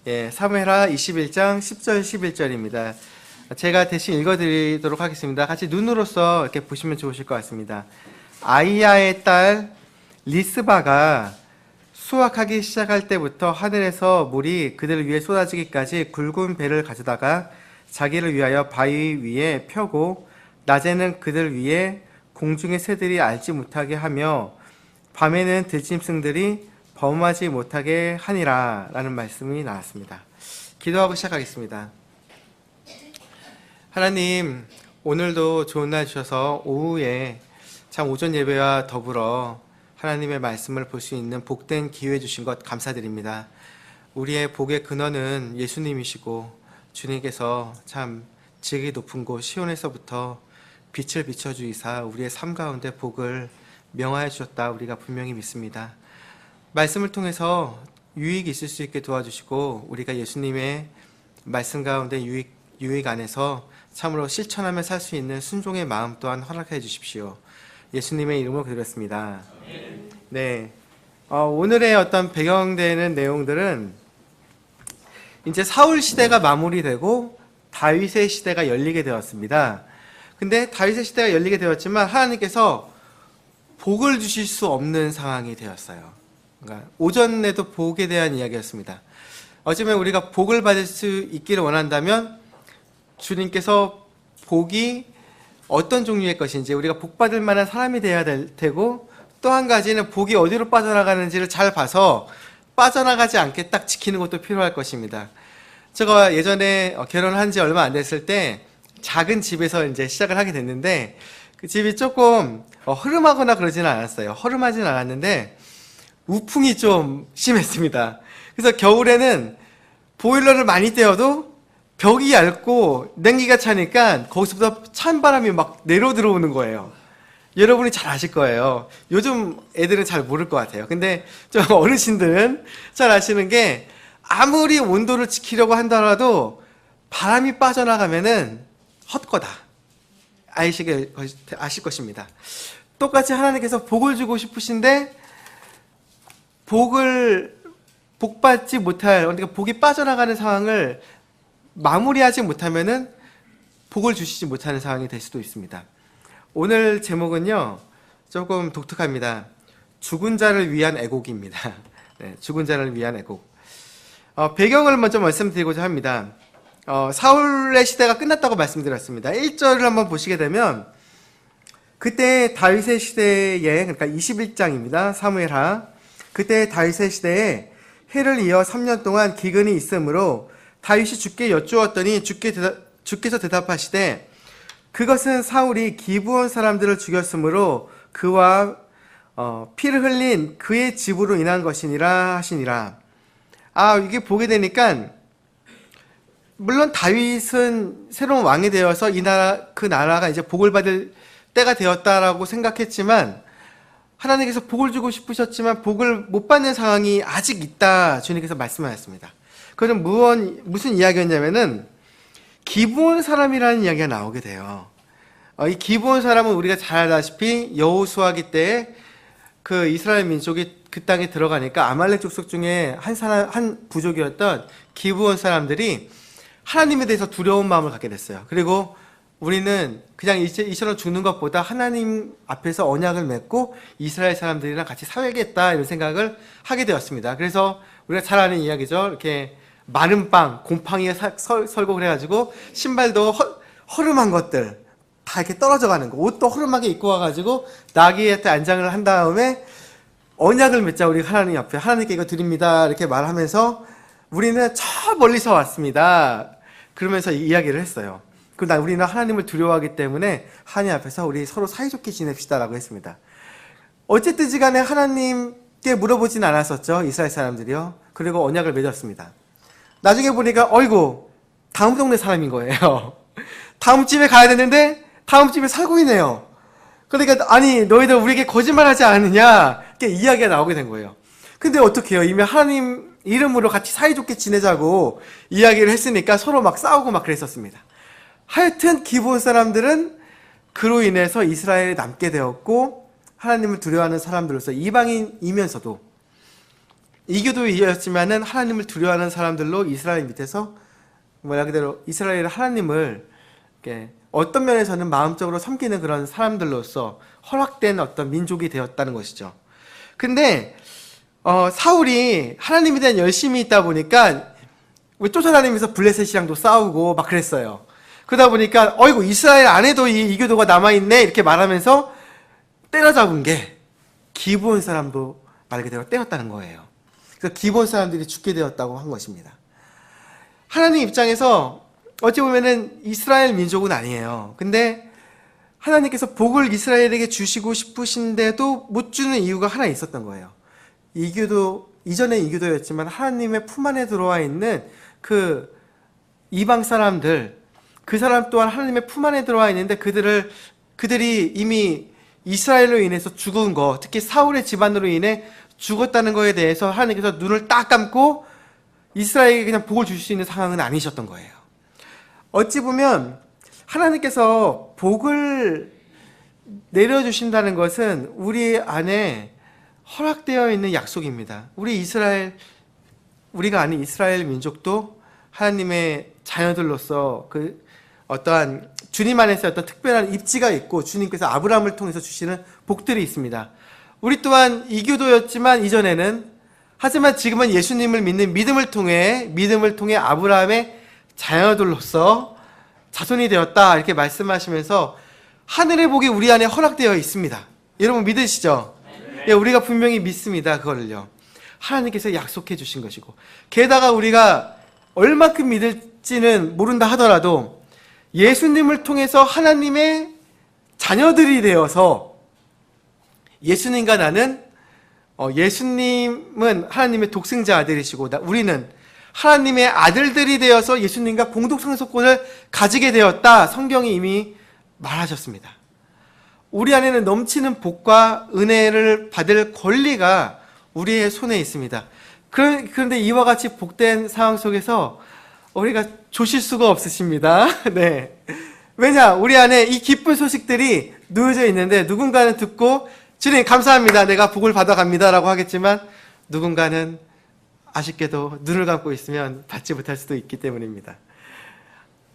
사무엘하 21장 10절 11절입니다. 제가 대신 읽어드리도록 하겠습니다. 같이 눈으로써 이렇게 보시면 좋으실 것 같습니다. 아이야의 딸 리스바가 수확하기 시작할 때부터 하늘에서 물이 그들을 위해 쏟아지기까지 굵은 배를 가져다가 자기를 위하여 바위 위에 펴고 낮에는 그들 위에 공중의 새들이 알지 못하게 하며 밤에는 들짐승들이 범하지 못하게 하니라 라는 말씀이 나왔습니다. 기도하고 시작하겠습니다. 하나님, 오늘도 좋은 날 주셔서 오후에 참 오전 예배와 더불어 하나님의 말씀을 볼 수 있는 복된 기회 주신 것 감사드립니다. 우리의 복의 근원은 예수님이시고 주님께서 참 지극히 높은 곳 시온에서부터 빛을 비춰주이사 우리의 삶 가운데 복을 명하여 주셨다 우리가 분명히 믿습니다. 말씀을 통해서 유익이 있을 수 있게 도와주시고 우리가 예수님의 말씀 가운데 유익 안에서 참으로 실천하며 살 수 있는 순종의 마음 또한 허락해 주십시오. 예수님의 이름으로 기도했습니다. 네, 오늘의 어떤 배경되는 내용들은 이제 사울 시대가 마무리되고 다윗의 시대가 열리게 되었습니다. 근데 다윗의 시대가 열리게 되었지만 하나님께서 복을 주실 수 없는 상황이 되었어요. 그러니까 오전에도 복에 대한 이야기였습니다. 어쩌면 우리가 복을 받을 수 있기를 원한다면 주님께서 복이 어떤 종류의 것인지 우리가 복받을 만한 사람이 되어야 될 테고, 또 한 가지는 복이 어디로 빠져나가는지를 잘 봐서 빠져나가지 않게 딱 지키는 것도 필요할 것입니다. 제가 예전에 결혼한 지 얼마 안 됐을 때 작은 집에서 이제 시작을 하게 됐는데 그 집이 조금 허름하거나 그러지는 않았어요. 허름하진 않았는데 우풍이 좀 심했습니다. 그래서 겨울에는 보일러를 많이 떼어도 벽이 얇고 냉기가 차니까 거기서부터 찬바람이 막 내려 들어오는 거예요. 여러분이 잘 아실 거예요. 요즘 애들은 잘 모를 것 같아요. 근데 좀 어르신들은 잘 아시는 게 아무리 온도를 지키려고 한다라도 바람이 빠져나가면은 헛거다. 아실 것입니다. 똑같이 하나님께서 복을 주고 싶으신데 복받지 못할, 그러니까 복이 빠져나가는 상황을 마무리하지 못하면은 복을 주시지 못하는 상황이 될 수도 있습니다. 오늘 제목은요, 조금 독특합니다. 죽은 자를 위한 애곡입니다. 네, 죽은 자를 위한 애곡. 배경을 먼저 말씀드리고자 합니다. 사울의 시대가 끝났다고 말씀드렸습니다. 1절을 한번 보시게 되면, 그때 다윗의 시대에, 그러니까 21장입니다. 사무엘하. 그때 다윗의 시대에 해를 이어 3년 동안 기근이 있으므로 다윗이 주께 여쭈었더니 주께서 대답하시되 그것은 사울이 기브온 사람들을 죽였으므로 그와 피를 흘린 그의 집으로 인한 것이니라 하시니라. 이게 보게 되니까 물론 다윗은 새로운 왕이 되어서 그 나라가 이제 복을 받을 때가 되었다라고 생각했지만 하나님께서 복을 주고 싶으셨지만 복을 못 받는 상황이 아직 있다 주님께서 말씀하셨습니다. 그것은 무슨 이야기였냐면은 기브온 사람이라는 이야기가 나오게 돼요. 이 기브온 사람은 우리가 잘 알다시피 여호수아기 때에 그 이스라엘 민족이 그 땅에 들어가니까 아말렉 족속 중에 한 부족이었던 기브온 사람들이 하나님에 대해서 두려운 마음을 갖게 됐어요. 그리고 우리는 그냥 이처럼 죽는 것보다 하나님 앞에서 언약을 맺고 이스라엘 사람들이랑 같이 살겠다 이런 생각을 하게 되었습니다. 그래서 우리가 잘 아는 이야기죠. 이렇게 마른 빵, 곰팡이에 설고 그래가지고 신발도 허름한 것들 다 이렇게 떨어져 가는 거, 옷도 허름하게 입고 와가지고 나귀한테 안장을 한 다음에 언약을 맺자 우리 하나님 앞에 하나님께 이거 드립니다 이렇게 말하면서 우리는 저 멀리서 왔습니다. 그러면서 이야기를 했어요. 우리는 하나님을 두려워하기 때문에 하나님 앞에서 우리 서로 사이좋게 지냅시다라고 했습니다. 어쨌든지 간에 하나님께 물어보진 않았었죠. 이스라엘 사람들이요. 그리고 언약을 맺었습니다. 나중에 보니까 어이구 다음 동네 사람인 거예요. 다음 집에 가야 되는데 다음 집에 살고 있네요. 그러니까 아니 너희들 우리에게 거짓말하지 않느냐 이렇게 이야기가 나오게 된 거예요. 근데 어떻게 해요? 이미 하나님 이름으로 같이 사이좋게 지내자고 이야기를 했으니까 서로 막 싸우고 막 그랬었습니다. 하여튼 기브온 사람들은 그로 인해서 이스라엘에 남게 되었고 하나님을 두려워하는 사람들로서 이방인이면서도 이교도이었지만은 하나님을 두려워하는 사람들로 이스라엘 밑에서 말 그대로 이스라엘 하나님을 이렇게 어떤 면에서는 마음적으로 섬기는 그런 사람들로서 허락된 어떤 민족이 되었다는 것이죠. 근데 사울이 하나님에 대한 열심이 있다 보니까 쫓아다니면서 블레셋이랑도 싸우고 막 그랬어요. 그러다 보니까 어이구 이스라엘 안에도 이 이교도가 남아있네 이렇게 말하면서 때려잡은 게 기브온 사람도 말 그대로 때렸다는 거예요. 그래서 기브온 사람들이 죽게 되었다고 한 것입니다. 하나님 입장에서 어찌 보면은 이스라엘 민족은 아니에요. 근데 하나님께서 복을 이스라엘에게 주시고 싶으신데도 못 주는 이유가 하나 있었던 거예요. 이교도, 이전에 이교도였지만 하나님의 품 안에 들어와 있는 그 이방 사람들, 그 사람 또한 하나님의 품 안에 들어와 있는데 그들이 이미 이스라엘로 인해서 죽은 거, 특히 사울의 집안으로 인해 죽었다는 거에 대해서 하나님께서 눈을 딱 감고 이스라엘에게 그냥 복을 주실 수 있는 상황은 아니셨던 거예요. 어찌 보면 하나님께서 복을 내려주신다는 것은 우리 안에 허락되어 있는 약속입니다. 우리가 아닌 이스라엘 민족도 하나님의 자녀들로서 그 어떠한 주님 안에서 어떤 특별한 입지가 있고 주님께서 아브라함을 통해서 주시는 복들이 있습니다. 우리 또한 이교도였지만 이전에는, 하지만 지금은 예수님을 믿는 믿음을 통해 아브라함의 자녀들로서 자손이 되었다 이렇게 말씀하시면서 하늘의 복이 우리 안에 허락되어 있습니다. 여러분 믿으시죠? 예, 우리가 분명히 믿습니다. 그거를요. 하나님께서 약속해 주신 것이고, 게다가 우리가 얼마큼 믿을지는 모른다 하더라도 예수님을 통해서 하나님의 자녀들이 되어서, 예수님과 나는 예수님은 하나님의 독생자 아들이시고 우리는 하나님의 아들들이 되어서 예수님과 공동 상속권을 가지게 되었다. 성경이 이미 말하셨습니다. 우리 안에는 넘치는 복과 은혜를 받을 권리가 우리의 손에 있습니다. 그런데 이와 같이 복된 상황 속에서 우리가 조실 수가 없으십니다. 네. 왜냐? 우리 안에 이 기쁜 소식들이 놓여져 있는데 누군가는 듣고 주님 감사합니다. 내가 복을 받아갑니다. 라고 하겠지만 누군가는 아쉽게도 눈을 감고 있으면 받지 못할 수도 있기 때문입니다.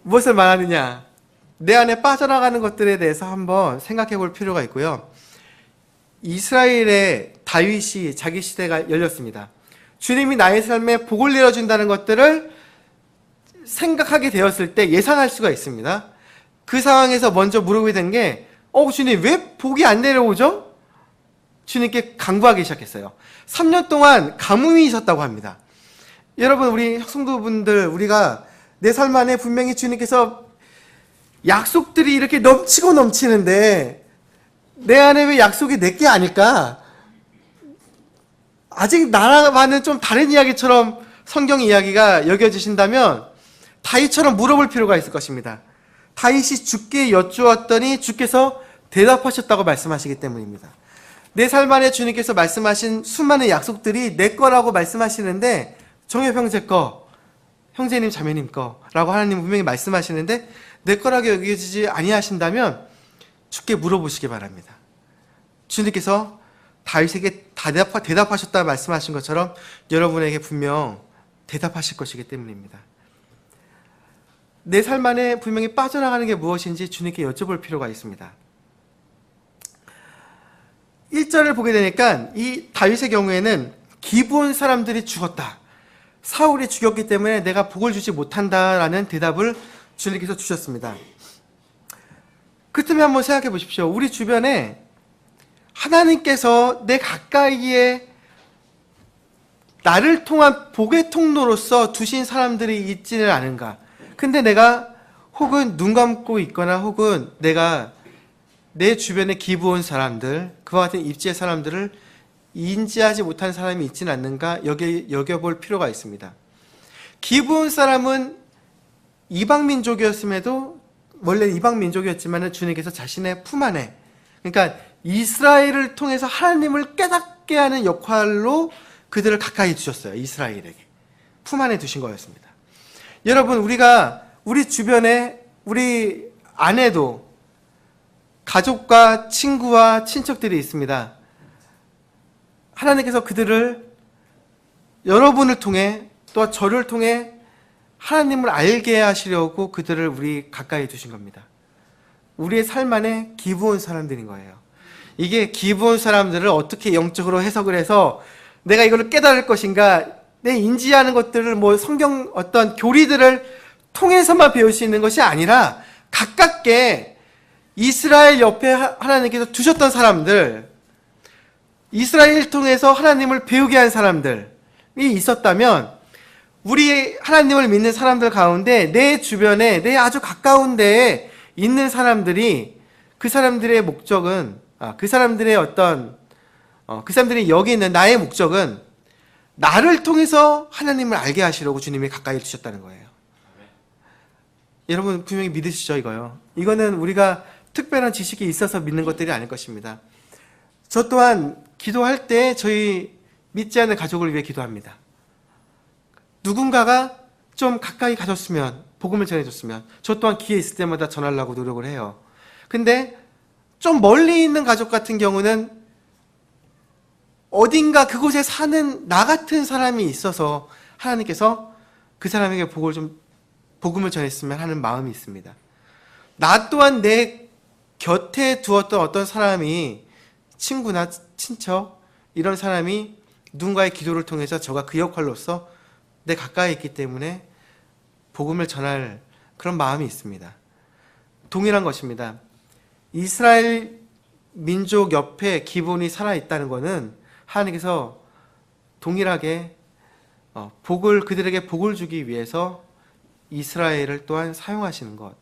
무엇을 말하느냐? 내 안에 빠져나가는 것들에 대해서 한번 생각해 볼 필요가 있고요. 이스라엘의 다윗이 자기 시대가 열렸습니다. 주님이 나의 삶에 복을 내려준다는 것들을 생각하게 되었을 때 예상할 수가 있습니다. 그 상황에서 먼저 물어보게 된 게, 주님 왜 복이 안 내려오죠? 주님께 간구하기 시작했어요. 3년 동안 가뭄이 있었다고 합니다. 여러분, 우리 성도분들, 우리가 내 삶 안에 분명히 주님께서 약속들이 이렇게 넘치고 넘치는데 내 안에 왜 약속이 내게 아닐까? 아직 나와는 좀 다른 이야기처럼 성경 이야기가 여겨지신다면 다윗처럼 물어볼 필요가 있을 것입니다. 다윗이 주께 여쭈었더니 주께서 대답하셨다고 말씀하시기 때문입니다. 내 삶 안에 주님께서 말씀하신 수많은 약속들이 내 거라고 말씀하시는데, 정엽 형제 거, 형제님 자매님 거라고 하나님 분명히 말씀하시는데 내 거라고 여겨지지 아니하신다면 주께 물어보시기 바랍니다. 주님께서 다윗에게 대답하셨다 말씀하신 것처럼 여러분에게 분명 대답하실 것이기 때문입니다. 내 삶 안에 분명히 빠져나가는 게 무엇인지 주님께 여쭤볼 필요가 있습니다. 1절을 보게 되니까 이 다윗의 경우에는 기브온 사람들이 죽었다. 사울이 죽였기 때문에 내가 복을 주지 못한다라는 대답을 주님께서 주셨습니다. 그 틈에 한번 생각해 보십시오. 우리 주변에 하나님께서 내 가까이에 나를 통한 복의 통로로서 두신 사람들이 있지는 않은가. 근데 내가 혹은 눈 감고 있거나 혹은 내가 내 주변에 기브온 사람들, 그와 같은 입지의 사람들을 인지하지 못한 사람이 있지는 않는가 여겨볼 필요가 있습니다. 기브온 사람은 이방민족이었음에도, 원래 이방민족이었지만 주님께서 자신의 품 안에, 그러니까 이스라엘을 통해서 하나님을 깨닫게 하는 역할로 그들을 가까이 두셨어요. 이스라엘에게 품 안에 두신 거였습니다. 여러분, 우리 주변에 우리 안에도 가족과 친구와 친척들이 있습니다. 하나님께서 그들을 여러분을 통해 또 저를 통해 하나님을 알게 하시려고 그들을 우리 가까이 두신 겁니다. 우리의 삶 안에 기부온 사람들인 거예요. 이게 기부온 사람들을 어떻게 영적으로 해석을 해서 내가 이걸 깨달을 것인가, 내 인지하는 것들을 뭐 성경 어떤 교리들을 통해서만 배울 수 있는 것이 아니라 가깝게 이스라엘 옆에 하나님께서 두셨던 사람들, 이스라엘 통해서 하나님을 배우게 한 사람들이 있었다면 우리 하나님을 믿는 사람들 가운데 내 주변에 내 아주 가까운 데에 있는 사람들이 그 사람들의 목적은 그 사람들의 그 사람들이 여기 있는 나의 목적은 나를 통해서 하나님을 알게 하시려고 주님이 가까이 두셨다는 거예요. 여러분 분명히 믿으시죠 이거요. 이거는 우리가 특별한 지식이 있어서 믿는 것들이 아닐 것입니다. 저 또한 기도할 때 저희 믿지 않는 가족을 위해 기도합니다. 누군가가 좀 가까이 가졌으면, 복음을 전해줬으면 저 또한 기회 있을 때마다 전하려고 노력을 해요. 근데 좀 멀리 있는 가족 같은 경우는 어딘가 그곳에 사는 나 같은 사람이 있어서 하나님께서 그 사람에게 복음을 전했으면 하는 마음이 있습니다. 나 또한 내 곁에 두었던 어떤 사람이 친구나 친척 이런 사람이 누군가의 기도를 통해서 저가 그 역할로서 내 가까이 있기 때문에 복음을 전할 그런 마음이 있습니다. 동일한 것입니다. 이스라엘 민족 옆에 기본이 살아있다는 것은 하나님께서 동일하게 그들에게 복을 주기 위해서 이스라엘을 또한 사용하시는 것.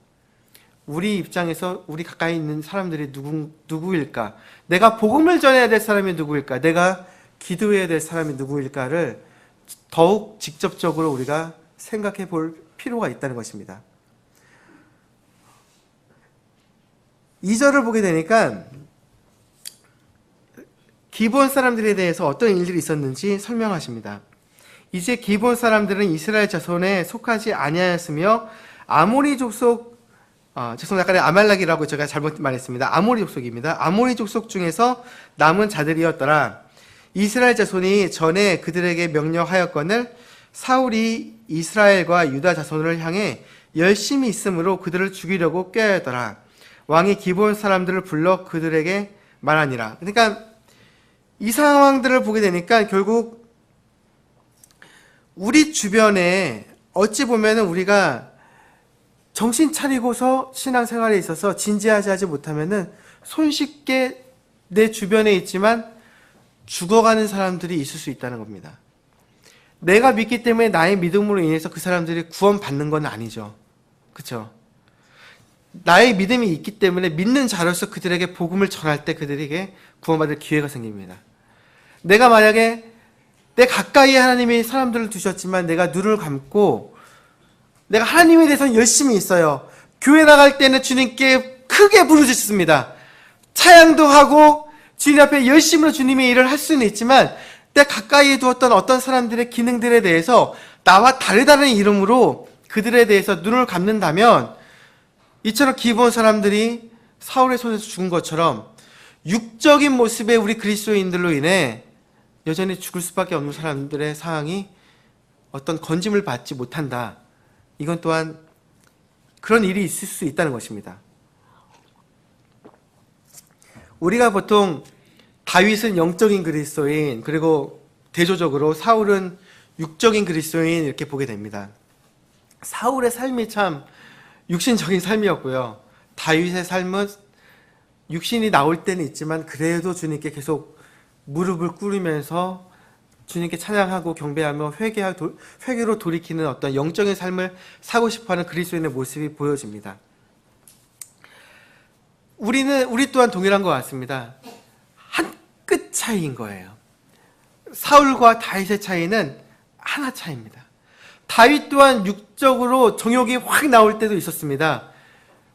우리 입장에서 우리 가까이 있는 사람들이 누구일까? 내가 복음을 전해야 될 사람이 누구일까? 내가 기도해야 될 사람이 누구일까를 더욱 직접적으로 우리가 생각해 볼 필요가 있다는 것입니다. 2절을 보게 되니까 기브온 사람들에 대해서 어떤 일들이 있었는지 설명하십니다. 이제 기브온 사람들은 이스라엘 자손에 속하지 아니하였으며 아모리 족속 약간의 아말렉이라고 제가 잘못 말했습니다. 아모리 족속입니다. 아모리 족속 중에서 남은 자들이었더라. 이스라엘 자손이 전에 그들에게 명령하였거늘 사울이 이스라엘과 유다 자손을 향해 열심히 있으므로 그들을 죽이려고 꾀하였더라. 왕이 기브온 사람들을 불러 그들에게 말하니라. 그러니까 이 상황들을 보게 되니까 결국 우리 주변에 어찌 보면은 우리가 정신 차리고서 신앙생활에 있어서 진지하지 하지 못하면은 손쉽게 내 주변에 있지만 죽어가는 사람들이 있을 수 있다는 겁니다. 내가 믿기 때문에 나의 믿음으로 인해서 그 사람들이 구원받는 건 아니죠. 그렇죠? 나의 믿음이 있기 때문에 믿는 자로서 그들에게 복음을 전할 때 그들에게 구원받을 기회가 생깁니다. 내가 만약에 내 가까이에 하나님이 사람들을 두셨지만 내가 눈을 감고 내가 하나님에 대해서는 열심히 있어요. 교회 나갈 때는 주님께 크게 부르짖습니다. 찬양도 하고 주님 앞에 열심으로 주님의 일을 할 수는 있지만 내 가까이에 두었던 어떤 사람들의 기능들에 대해서 나와 다르다는 이름으로 그들에 대해서 눈을 감는다면 이처럼 기브온 사람들이 사울의 손에서 죽은 것처럼 육적인 모습의 우리 그리스도인들로 인해 여전히 죽을 수밖에 없는 사람들의 상황이 어떤 건짐을 받지 못한다. 이건 또한 그런 일이 있을 수 있다는 것입니다. 우리가 보통 다윗은 영적인 그리스도인, 그리고 대조적으로 사울은 육적인 그리스도인 이렇게 보게 됩니다. 사울의 삶이 참 육신적인 삶이었고요. 다윗의 삶은 육신이 나올 때는 있지만 그래도 주님께 계속 무릎을 꿇으면서 주님께 찬양하고 경배하며 회개로 돌이키는 어떤 영적인 삶을 사고 싶어하는 그리스도인의 모습이 보여집니다. 우리 또한 동일한 것 같습니다. 한 끗 차이인 거예요. 사울과 다윗의 차이는 하나 차이입니다. 다윗 또한 육적으로 정욕이 확 나올 때도 있었습니다.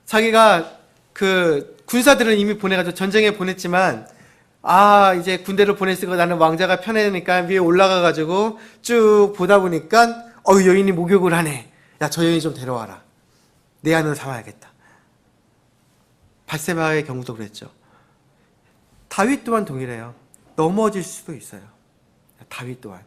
자기가 그 군사들을 이미 보내가지고 전쟁에 보냈지만 이제 군대를 보냈으니까 나는 왕자가 편해니까 위에 올라가가지고 쭉 보다 보니까 여인이 목욕을 하네. 야, 저 여인 좀 데려와라. 내 아내로 삼아야겠다. 밧세바의 경우도 그랬죠. 다윗 또한 동일해요. 넘어질 수도 있어요. 다윗 또한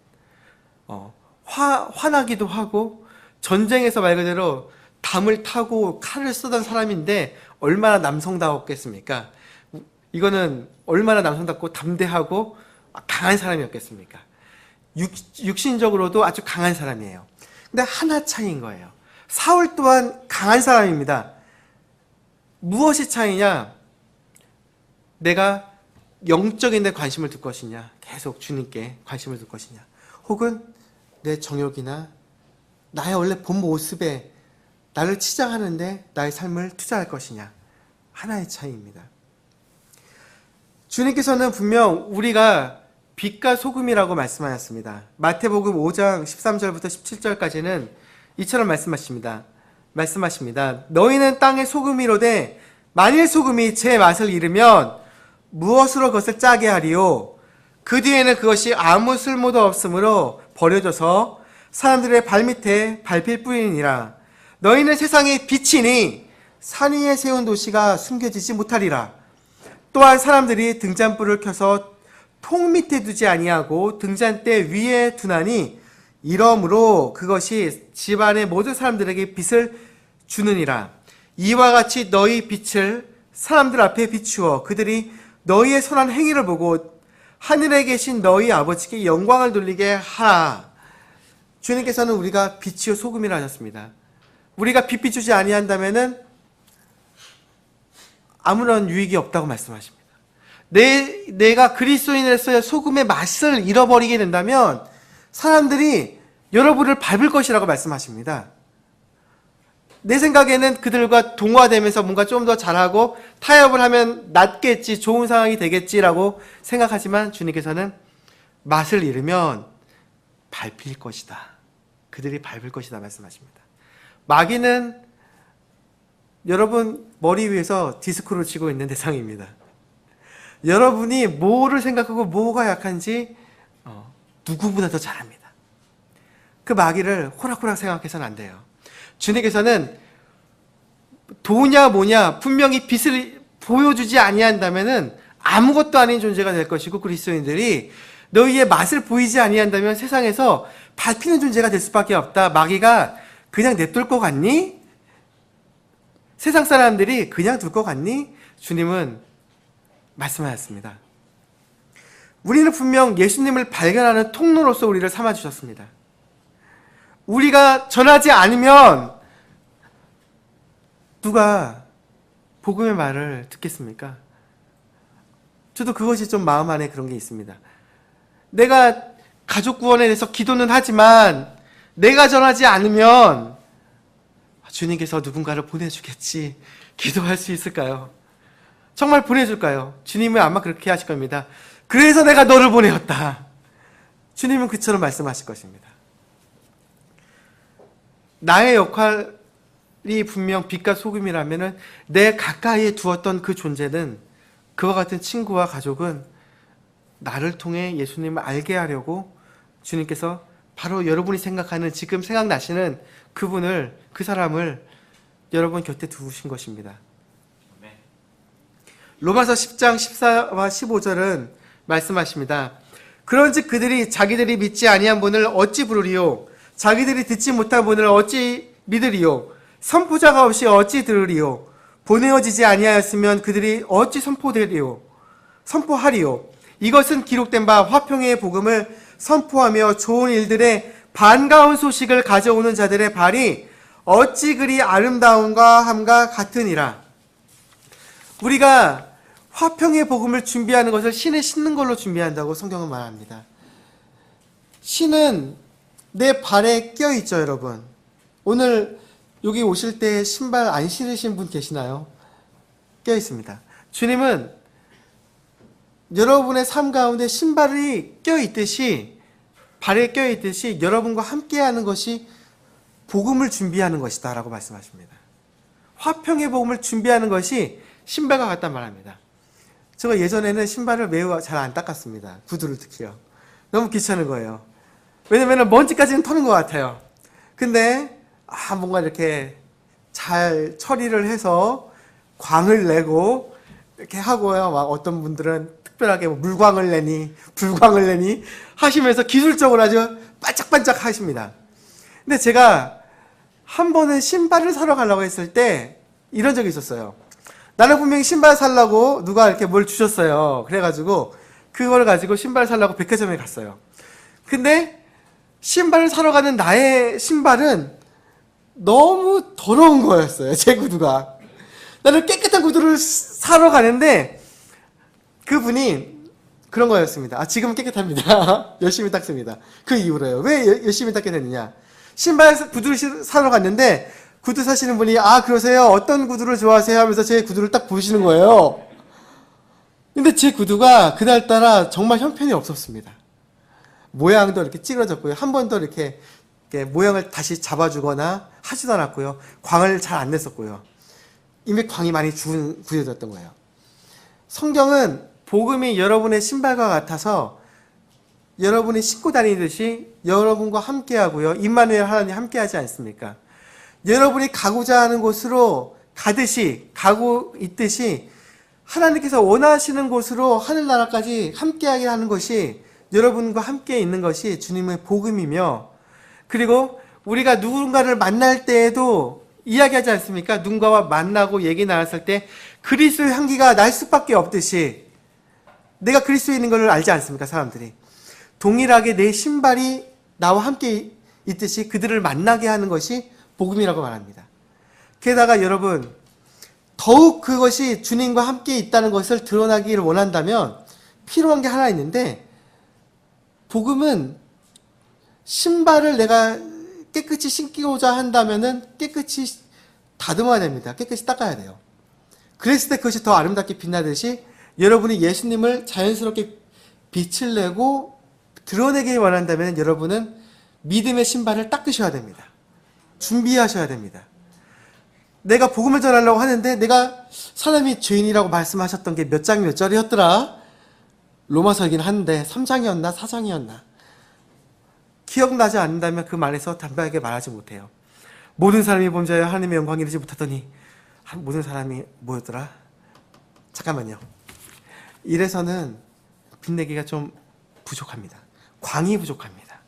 화나기도 하고 전쟁에서 말 그대로 담을 타고 칼을 쓰던 사람인데 얼마나 남성다웠겠습니까? 이거는 얼마나 남성답고 담대하고 강한 사람이었겠습니까? 육신적으로도 아주 강한 사람이에요. 근데 하나 차이인 거예요. 사울 또한 강한 사람입니다. 무엇이 차이냐? 내가 영적인 데 관심을 둘 것이냐, 계속 주님께 관심을 둘 것이냐, 혹은 내 정욕이나 나의 원래 본 모습에 나를 치장하는데 나의 삶을 투자할 것이냐, 하나의 차이입니다. 주님께서는 분명 우리가 빛과 소금이라고 말씀하셨습니다. 마태복음 5장 13절부터 17절까지는 이처럼 말씀하십니다. 너희는 땅의 소금이로되 만일 소금이 제 맛을 잃으면 무엇으로 그것을 짜게 하리요? 그 뒤에는 그것이 아무 쓸모도 없으므로 버려져서 사람들의 발밑에 밟힐 뿐이니라. 너희는 세상의 빛이니 산 위에 세운 도시가 숨겨지지 못하리라. 또한 사람들이 등잔불을 켜서 통 밑에 두지 아니하고 등잔대 위에 두나니 이러므로 그것이 집안의 모든 사람들에게 빛을 주느니라. 이와 같이 너희 빛을 사람들 앞에 비추어 그들이 너희의 선한 행위를 보고 하늘에 계신 너희 아버지께 영광을 돌리게 하라. 주님께서는 우리가 빛이요 소금이라 하셨습니다. 우리가 빛 비추지 아니한다면은 아무런 유익이 없다고 말씀하십니다. 내가 그리스도인으로서의 소금의 맛을 잃어버리게 된다면 사람들이 여러분을 밟을 것이라고 말씀하십니다. 내 생각에는 그들과 동화되면서 뭔가 좀 더 잘하고 타협을 하면 낫겠지, 좋은 상황이 되겠지라고 생각하지만 주님께서는 맛을 잃으면 밟힐 것이다. 그들이 밟을 것이다 말씀하십니다. 마귀는 여러분 머리 위에서 디스코를 치고 있는 대상입니다. 여러분이 뭐를 생각하고 뭐가 약한지 누구보다 더 잘합니다. 그 마귀를 호락호락 생각해서는 안 돼요. 주님께서는 도냐 뭐냐 분명히 빛을 보여주지 아니한다면은 아무것도 아닌 존재가 될 것이고, 그리스도인들이 너희의 맛을 보이지 아니한다면 세상에서 밟히는 존재가 될 수밖에 없다. 마귀가 그냥 냅둘 것 같니? 세상 사람들이 그냥 둘 것 같니? 주님은 말씀하셨습니다. 우리는 분명 예수님을 발견하는 통로로서 우리를 삼아주셨습니다. 우리가 전하지 않으면 누가 복음의 말을 듣겠습니까? 저도 그것이 좀 마음 안에 그런 게 있습니다. 내가 가족 구원에 대해서 기도는 하지만 내가 전하지 않으면 주님께서 누군가를 보내주겠지 기도할 수 있을까요? 정말 보내줄까요? 주님은 아마 그렇게 하실 겁니다. 그래서 내가 너를 보내었다. 주님은 그처럼 말씀하실 것입니다. 나의 역할이 분명 빛과 소금이라면 내 가까이에 두었던 그 존재는, 그와 같은 친구와 가족은 나를 통해 예수님을 알게 하려고 주님께서 바로 여러분이 생각하는, 지금 생각나시는 그분을, 그 사람을 여러분 곁에 두신 것입니다. 로마서 10장 14와 15절은 말씀하십니다. 그런즉 그들이 자기들이 믿지 아니한 분을 어찌 부르리요? 자기들이 듣지 못한 분을 어찌 믿으리요? 선포자가 없이 어찌 들으리요? 보내어지지 아니하였으면 그들이 어찌 선포하리요? 이것은 기록된 바 화평의 복음을 선포하며 좋은 일들의 반가운 소식을 가져오는 자들의 발이 어찌 그리 아름다운가 함과 같으니라. 우리가 화평의 복음을 준비하는 것을 신에 신는 걸로 준비한다고 성경은 말합니다. 신은 내 발에 껴있죠, 여러분. 오늘 여기 오실 때 신발 안 신으신 분 계시나요? 껴있습니다. 주님은 여러분의 삶 가운데 신발이 껴있듯이, 발에 껴있듯이 여러분과 함께하는 것이 복음을 준비하는 것이다 라고 말씀하십니다. 화평의 복음을 준비하는 것이 신발과 같단 말합니다. 제가 예전에는 신발을 매우 잘 안 닦았습니다. 구두를 특히요. 너무 귀찮은 거예요. 왜냐면 먼지까지는 터는 것 같아요. 근데 뭔가 이렇게 잘 처리를 해서 광을 내고 이렇게 하고요. 막 어떤 분들은 특별하게 물광을 내니 불광을 내니 하시면서 기술적으로 아주 반짝반짝 하십니다. 근데 제가 한 번은 신발을 사러 가려고 했을 때 이런 적이 있었어요. 나는 분명히 신발 사려고 누가 이렇게 뭘 주셨어요. 그래가지고 그걸 가지고 신발 사려고 백화점에 갔어요. 근데 신발을 사러 가는 나의 신발은 너무 더러운 거였어요. 제 구두가. 나는 깨끗한 구두를 사러 가는데 그분이 그런 거였습니다. 지금은 깨끗합니다. 열심히 닦습니다. 그 이유로요. 왜 열심히 닦게 됐느냐. 구두를 사러 갔는데 구두 사시는 분이 그러세요? 어떤 구두를 좋아하세요? 하면서 제 구두를 딱 보시는 거예요. 근데 제 구두가 그날따라 정말 형편이 없었습니다. 모양도 이렇게 찌그러졌고요. 한 번도 이렇게 모양을 다시 잡아주거나 하지도 않았고요. 광을 잘 안 냈었고요. 이미 광이 많이 죽은 구두였던 거예요. 성경은 복음이 여러분의 신발과 같아서 여러분이 신고 다니듯이 여러분과 함께하고요. 임마누엘 하나님 함께하지 않습니까? 여러분이 가고자 하는 곳으로 가고 있듯이 하나님께서 원하시는 곳으로 하늘나라까지 함께하게 하는 것이 여러분과 함께 있는 것이 주님의 복음이며, 그리고 우리가 누군가를 만날 때에도 이야기하지 않습니까? 누군가와 만나고 얘기 나눴을 때 그리스도의 향기가 날 수밖에 없듯이 내가 그리스도인인 걸 알지 않습니까? 사람들이. 동일하게 내 신발이 나와 함께 있듯이 그들을 만나게 하는 것이 복음이라고 말합니다. 게다가 여러분, 더욱 그것이 주님과 함께 있다는 것을 드러나기를 원한다면 필요한 게 하나 있는데, 복음은 신발을 내가 깨끗이 신기고자 한다면은 깨끗이 다듬어야 됩니다. 깨끗이 닦아야 돼요. 그랬을 때 그것이 더 아름답게 빛나듯이 여러분이 예수님을 자연스럽게 빛을 내고 드러내길 원한다면 여러분은 믿음의 신발을 닦으셔야 됩니다. 준비하셔야 됩니다. 내가 복음을 전하려고 하는데 내가 사람이 죄인이라고 말씀하셨던 게 몇 장 몇 절이었더라? 로마서이긴 한데 3장이었나 4장이었나? 기억나지 않는다면 그 말에서 담백하게 말하지 못해요. 모든 사람이 범죄하여 하나님의 영광을 이루지 못하더니 모든 사람이 뭐였더라? 잠깐만요. 이래서는 빛내기가 좀 부족합니다. 광이 부족합니다.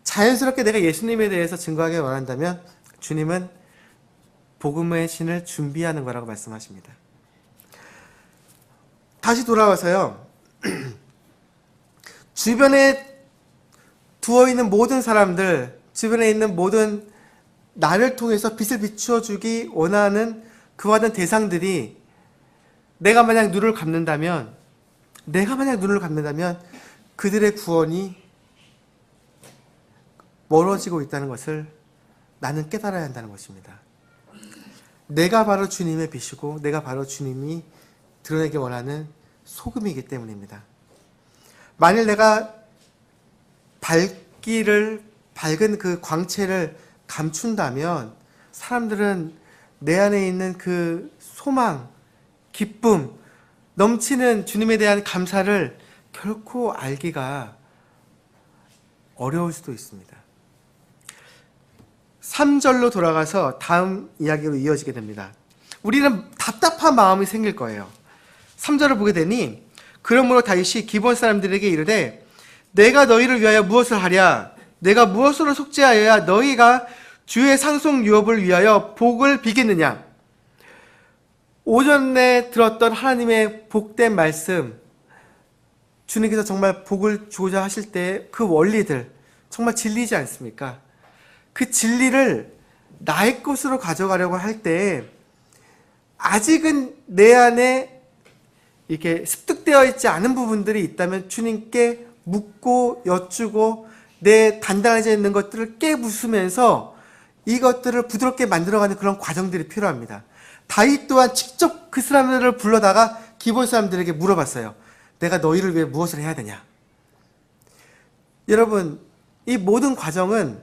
자연스럽게 내가 예수님에 대해서 증거하기 원한다면 주님은 복음의 신을 준비하는 거라고 말씀하십니다. 다시 돌아와서요. 주변에 두어있는 모든 사람들, 주변에 있는 모든 나를 통해서 빛을 비추어주기 원하는 그와 같은 대상들이 내가 만약 눈을 감는다면 그들의 구원이 멀어지고 있다는 것을 나는 깨달아야 한다는 것입니다. 내가 바로 주님의 빛이고 내가 바로 주님이 드러내기 원하는 소금이기 때문입니다. 만일 내가 밝은 그 광채를 감춘다면 사람들은 내 안에 있는 그 소망, 기쁨, 넘치는 주님에 대한 감사를 결코 알기가 어려울 수도 있습니다. 3절로 돌아가서 다음 이야기로 이어지게 됩니다. 우리는 답답한 마음이 생길 거예요. 3절을 보게 되니 그러므로 다윗이 기브온 사람들에게 이르되 내가 너희를 위하여 무엇을 하랴? 내가 무엇으로 속죄하여야 너희가 주의 상속 유업을 위하여 복을 비겠느냐? 오전에 들었던 하나님의 복된 말씀, 주님께서 정말 복을 주고자 하실 때 그 원리들 정말 진리지 않습니까? 그 진리를 나의 것으로 가져가려고 할 때 아직은 내 안에 이렇게 습득되어 있지 않은 부분들이 있다면 주님께 묻고 여쭈고 내 단단해져 있는 것들을 깨부수면서 이것들을 부드럽게 만들어가는 그런 과정들이 필요합니다. 다윗 또한 직접 그 사람들을 불러다가 기브온 사람들에게 물어봤어요. 내가 너희를 위해 무엇을 해야 되냐? 여러분, 이 모든 과정은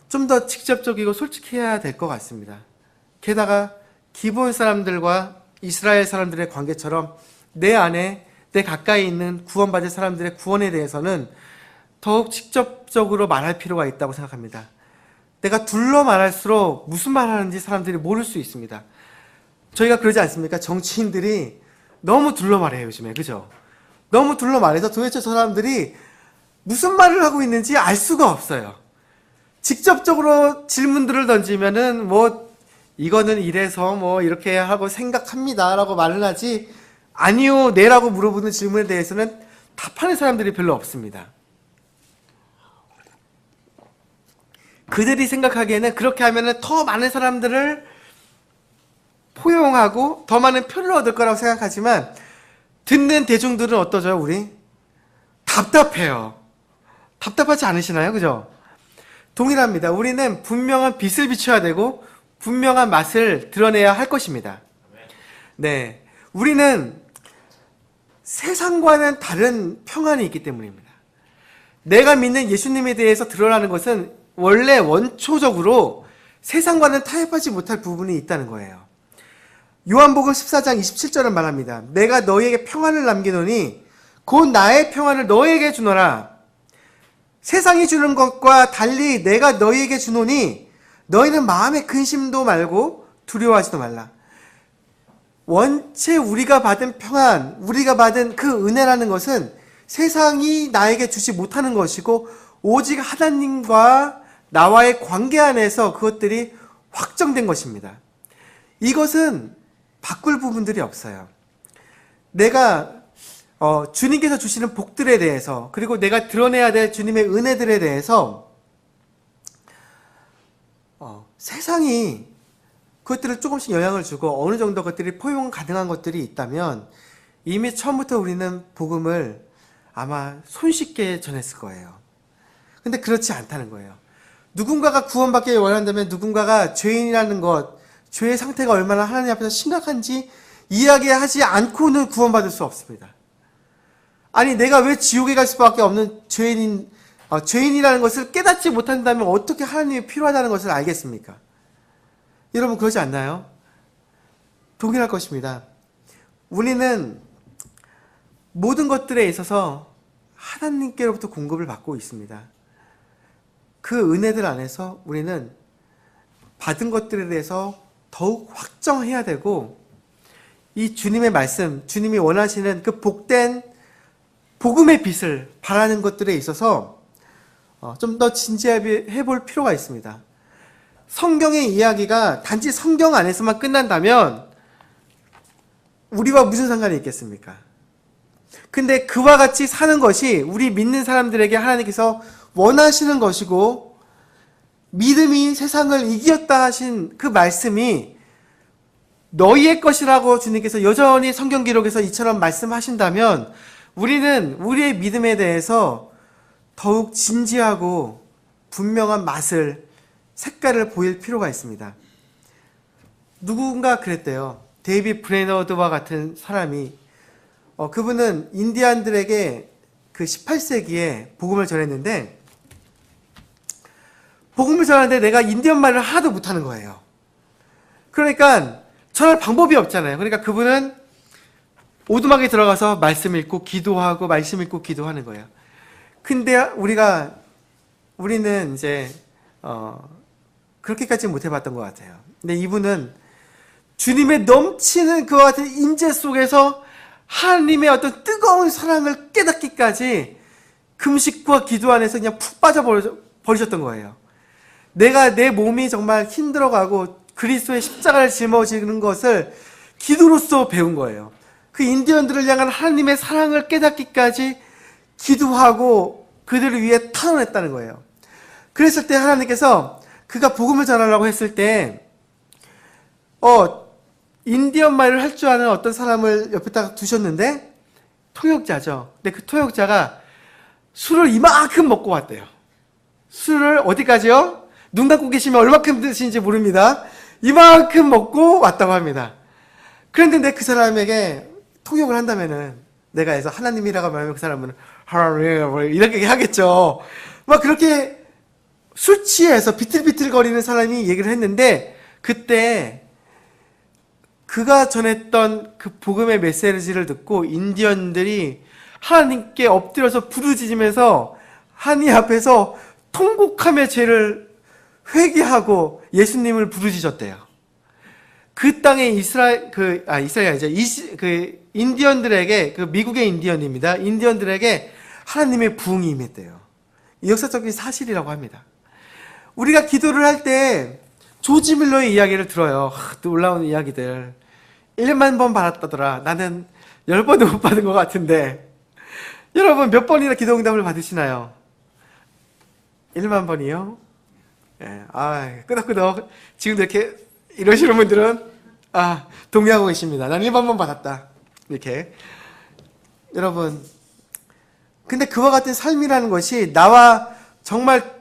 좀 더 직접적이고 솔직해야 될 것 같습니다. 게다가 기브온 사람들과 이스라엘 사람들의 관계처럼 내 안에 내 가까이 있는 구원받을 사람들의 구원에 대해서는 더욱 직접적으로 말할 필요가 있다고 생각합니다. 내가 둘러 말할수록 무슨 말 하는지 사람들이 모를 수 있습니다. 저희가 그러지 않습니까? 정치인들이 너무 둘러 말해요, 요즘에. 그죠? 너무 둘러 말해서 도대체 저 사람들이 무슨 말을 하고 있는지 알 수가 없어요. 직접적으로 질문들을 던지면은 뭐 이거는 이래서 뭐 이렇게 하고 생각합니다 라고 말을 하지, 아니요 네라고 물어보는 질문에 대해서는 답하는 사람들이 별로 없습니다. 그들이 생각하기에는 그렇게 하면은 더 많은 사람들을 포용하고 더 많은 표를 얻을 거라고 생각하지만, 듣는 대중들은 어떠죠? 우리 답답해요. 답답하지 않으시나요? 그죠? 동일합니다. 우리는 분명한 빛을 비춰야 되고 분명한 맛을 드러내야 할 것입니다. 네, 우리는 세상과는 다른 평안이 있기 때문입니다. 내가 믿는 예수님에 대해서 드러나는 것은 원래 원초적으로 세상과는 타협하지 못할 부분이 있다는 거예요. 요한복음 14장 27절은 말합니다. 내가 너희에게 평안을 남기노니 곧 나의 평안을 너희에게 주노라. 세상이 주는 것과 달리 내가 너희에게 주노니 너희는 마음의 근심도 말고 두려워하지도 말라. 원체 우리가 받은 평안, 우리가 받은 그 은혜라는 것은 세상이 나에게 주지 못하는 것이고, 오직 하나님과 나와의 관계 안에서 그것들이 확정된 것입니다. 이것은 바꿀 부분들이 없어요. 내가 주님께서 주시는 복들에 대해서, 그리고 내가 드러내야 될 주님의 은혜들에 대해서 세상이 그것들을 조금씩 영향을 주고 어느 정도 것들이 포용 가능한 것들이 있다면 이미 처음부터 우리는 복음을 아마 손쉽게 전했을 거예요. 근데 그렇지 않다는 거예요. 누군가가 구원받기 원한다면 누군가가 죄인이라는 것, 죄의 상태가 얼마나 하나님 앞에서 심각한지 이야기하지 않고는 구원받을 수 없습니다. 아니, 내가 왜 지옥에 갈 수밖에 없는 죄인이라는 것을 깨닫지 못한다면 어떻게 하나님이 필요하다는 것을 알겠습니까? 여러분, 그러지 않나요? 동일할 것입니다. 우리는 모든 것들에 있어서 하나님께로부터 공급을 받고 있습니다. 그 은혜들 안에서 우리는 받은 것들에 대해서 더욱 확정해야 되고, 이 주님의 말씀, 주님이 원하시는 그 복된 복음의 빛을 바라는 것들에 있어서 좀 더 진지해 볼 필요가 있습니다. 성경의 이야기가 단지 성경 안에서만 끝난다면 우리와 무슨 상관이 있겠습니까? 근데 그와 같이 사는 것이 우리 믿는 사람들에게 하나님께서 원하시는 것이고, 믿음이 세상을 이겼다 하신 그 말씀이 너희의 것이라고 주님께서 여전히 성경 기록에서 이처럼 말씀하신다면 우리는 우리의 믿음에 대해서 더욱 진지하고 분명한 맛을, 색깔을 보일 필요가 있습니다. 누군가 그랬대요. 데이빗 브레너드와 같은 사람이, 그분은 인디안들에게 그 18세기에 복음을 전했는데, 복음을 전하는데 내가 인디언 말을 하나도 못하는 거예요. 그러니까 전할 방법이 없잖아요. 그러니까 그분은 오두막에 들어가서 말씀 읽고 기도하고 말씀 읽고 기도하는 거예요. 근데 우리는 이제 그렇게까지 못 해봤던 것 같아요. 근데 이분은 주님의 넘치는 그와 같은 인재 속에서 하나님의 어떤 뜨거운 사랑을 깨닫기까지 금식과 기도 안에서 그냥 푹 빠져버리셨던 거예요. 내 몸이 정말 힘들어가고 그리스도의 십자가를 짊어지는 것을 기도로서 배운 거예요. 그 인디언들을 향한 하나님의 사랑을 깨닫기까지 기도하고 그들을 위해 탄원했다는 거예요. 그랬을 때 하나님께서 그가 복음을 전하려고 했을 때 인디언 말을 할 줄 아는 어떤 사람을 옆에다가 두셨는데, 통역자죠. 근데 그 통역자가 술을 이만큼 먹고 왔대요. 술을 어디까지요? 눈 감고 계시면 얼마큼 드시는지 모릅니다. 이만큼 먹고 왔다고 합니다. 그런데 그 사람에게 통역을 한다면은, 내가 해서 하나님이라고 말하면 그 사람은 하나님 이렇게 하겠죠. 막 그렇게 술 취해서 비틀비틀거리는 사람이 얘기를 했는데, 그때 그가 전했던 그 복음의 메시지를 듣고 인디언들이 하나님께 엎드려서 부르짖으면서 하나님 앞에서 통곡하며 죄를 회개하고 예수님을 부르짖었대요. 그 땅에 인디언들에게, 그 미국의 인디언입니다. 인디언들에게 하나님의 부흥이 임했대요. 역사적인 사실이라고 합니다. 우리가 기도를 할 때 조지 밀러의 이야기를 들어요. 놀라운 이야기들. 1만 번 받았다더라. 나는 10번도 못 받은 것 같은데. 여러분 몇 번이나 기도 응답을 받으시나요? 1만 번이요? 예, 끄덕끄덕. 지금도 이렇게 이러시는 분들은 동의하고 계십니다. 난 1만 번 받았다. 이렇게. 여러분, 근데 그와 같은 삶이라는 것이 나와 정말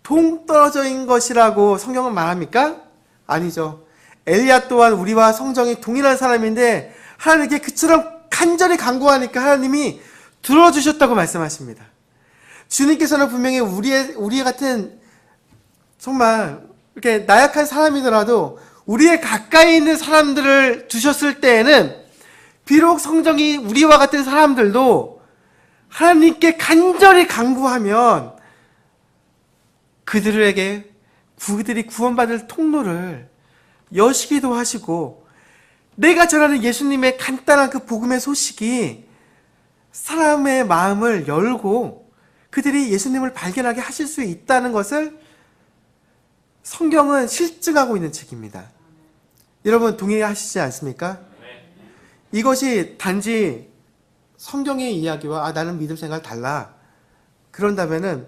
동떨어져인 것이라고 성경은 말합니까? 아니죠. 엘리야 또한 우리와 성정이 동일한 사람인데 하나님께 그처럼 간절히 간구하니까 하나님이 들어주셨다고 말씀하십니다. 주님께서는 분명히 우리 같은 정말 이렇게 나약한 사람이더라도 우리의 가까이 있는 사람들을 두셨을 때에는 비록 성정이 우리와 같은 사람들도 하나님께 간절히 간구하면 그들이 구원받을 통로를 여시기도 하시고 내가 전하는 예수님의 간단한 그 복음의 소식이 사람의 마음을 열고 그들이 예수님을 발견하게 하실 수 있다는 것을 성경은 실증하고 있는 책입니다. 여러분 동의하시지 않습니까? 이것이 단지 성경의 이야기와 나는 믿음 생활 달라 그런다면은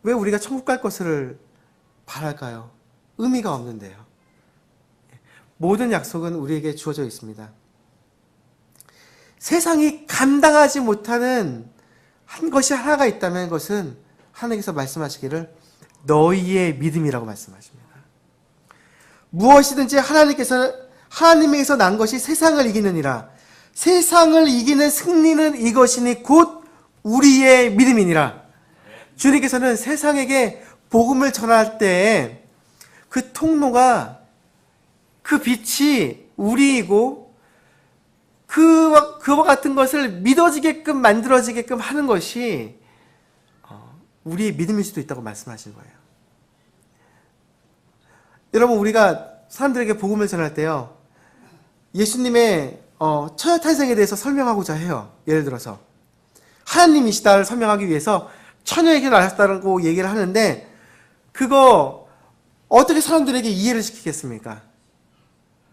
왜 우리가 천국 갈 것을 바랄까요? 의미가 없는데요. 모든 약속은 우리에게 주어져 있습니다. 세상이 감당하지 못하는 한 것이 하나가 있다면 그것은 하나님께서 말씀하시기를 너희의 믿음이라고 말씀하십니다. 무엇이든지 하나님에게서 난 것이 세상을 이기느니라. 세상을 이기는 승리는 이것이니 곧 우리의 믿음이니라. 주님께서는 세상에게 복음을 전할 때 그 통로가 그 빛이 우리이고 그와 같은 것을 믿어지게끔 만들어지게끔 하는 것이 우리의 믿음일 수도 있다고 말씀하신 거예요. 여러분 우리가 사람들에게 복음을 전할 때요 예수님의 처녀 탄생에 대해서 설명하고자 해요. 예를 들어서 하나님이시다를 설명하기 위해서 처녀에게 나셨다고 얘기를 하는데 그거 어떻게 사람들에게 이해를 시키겠습니까?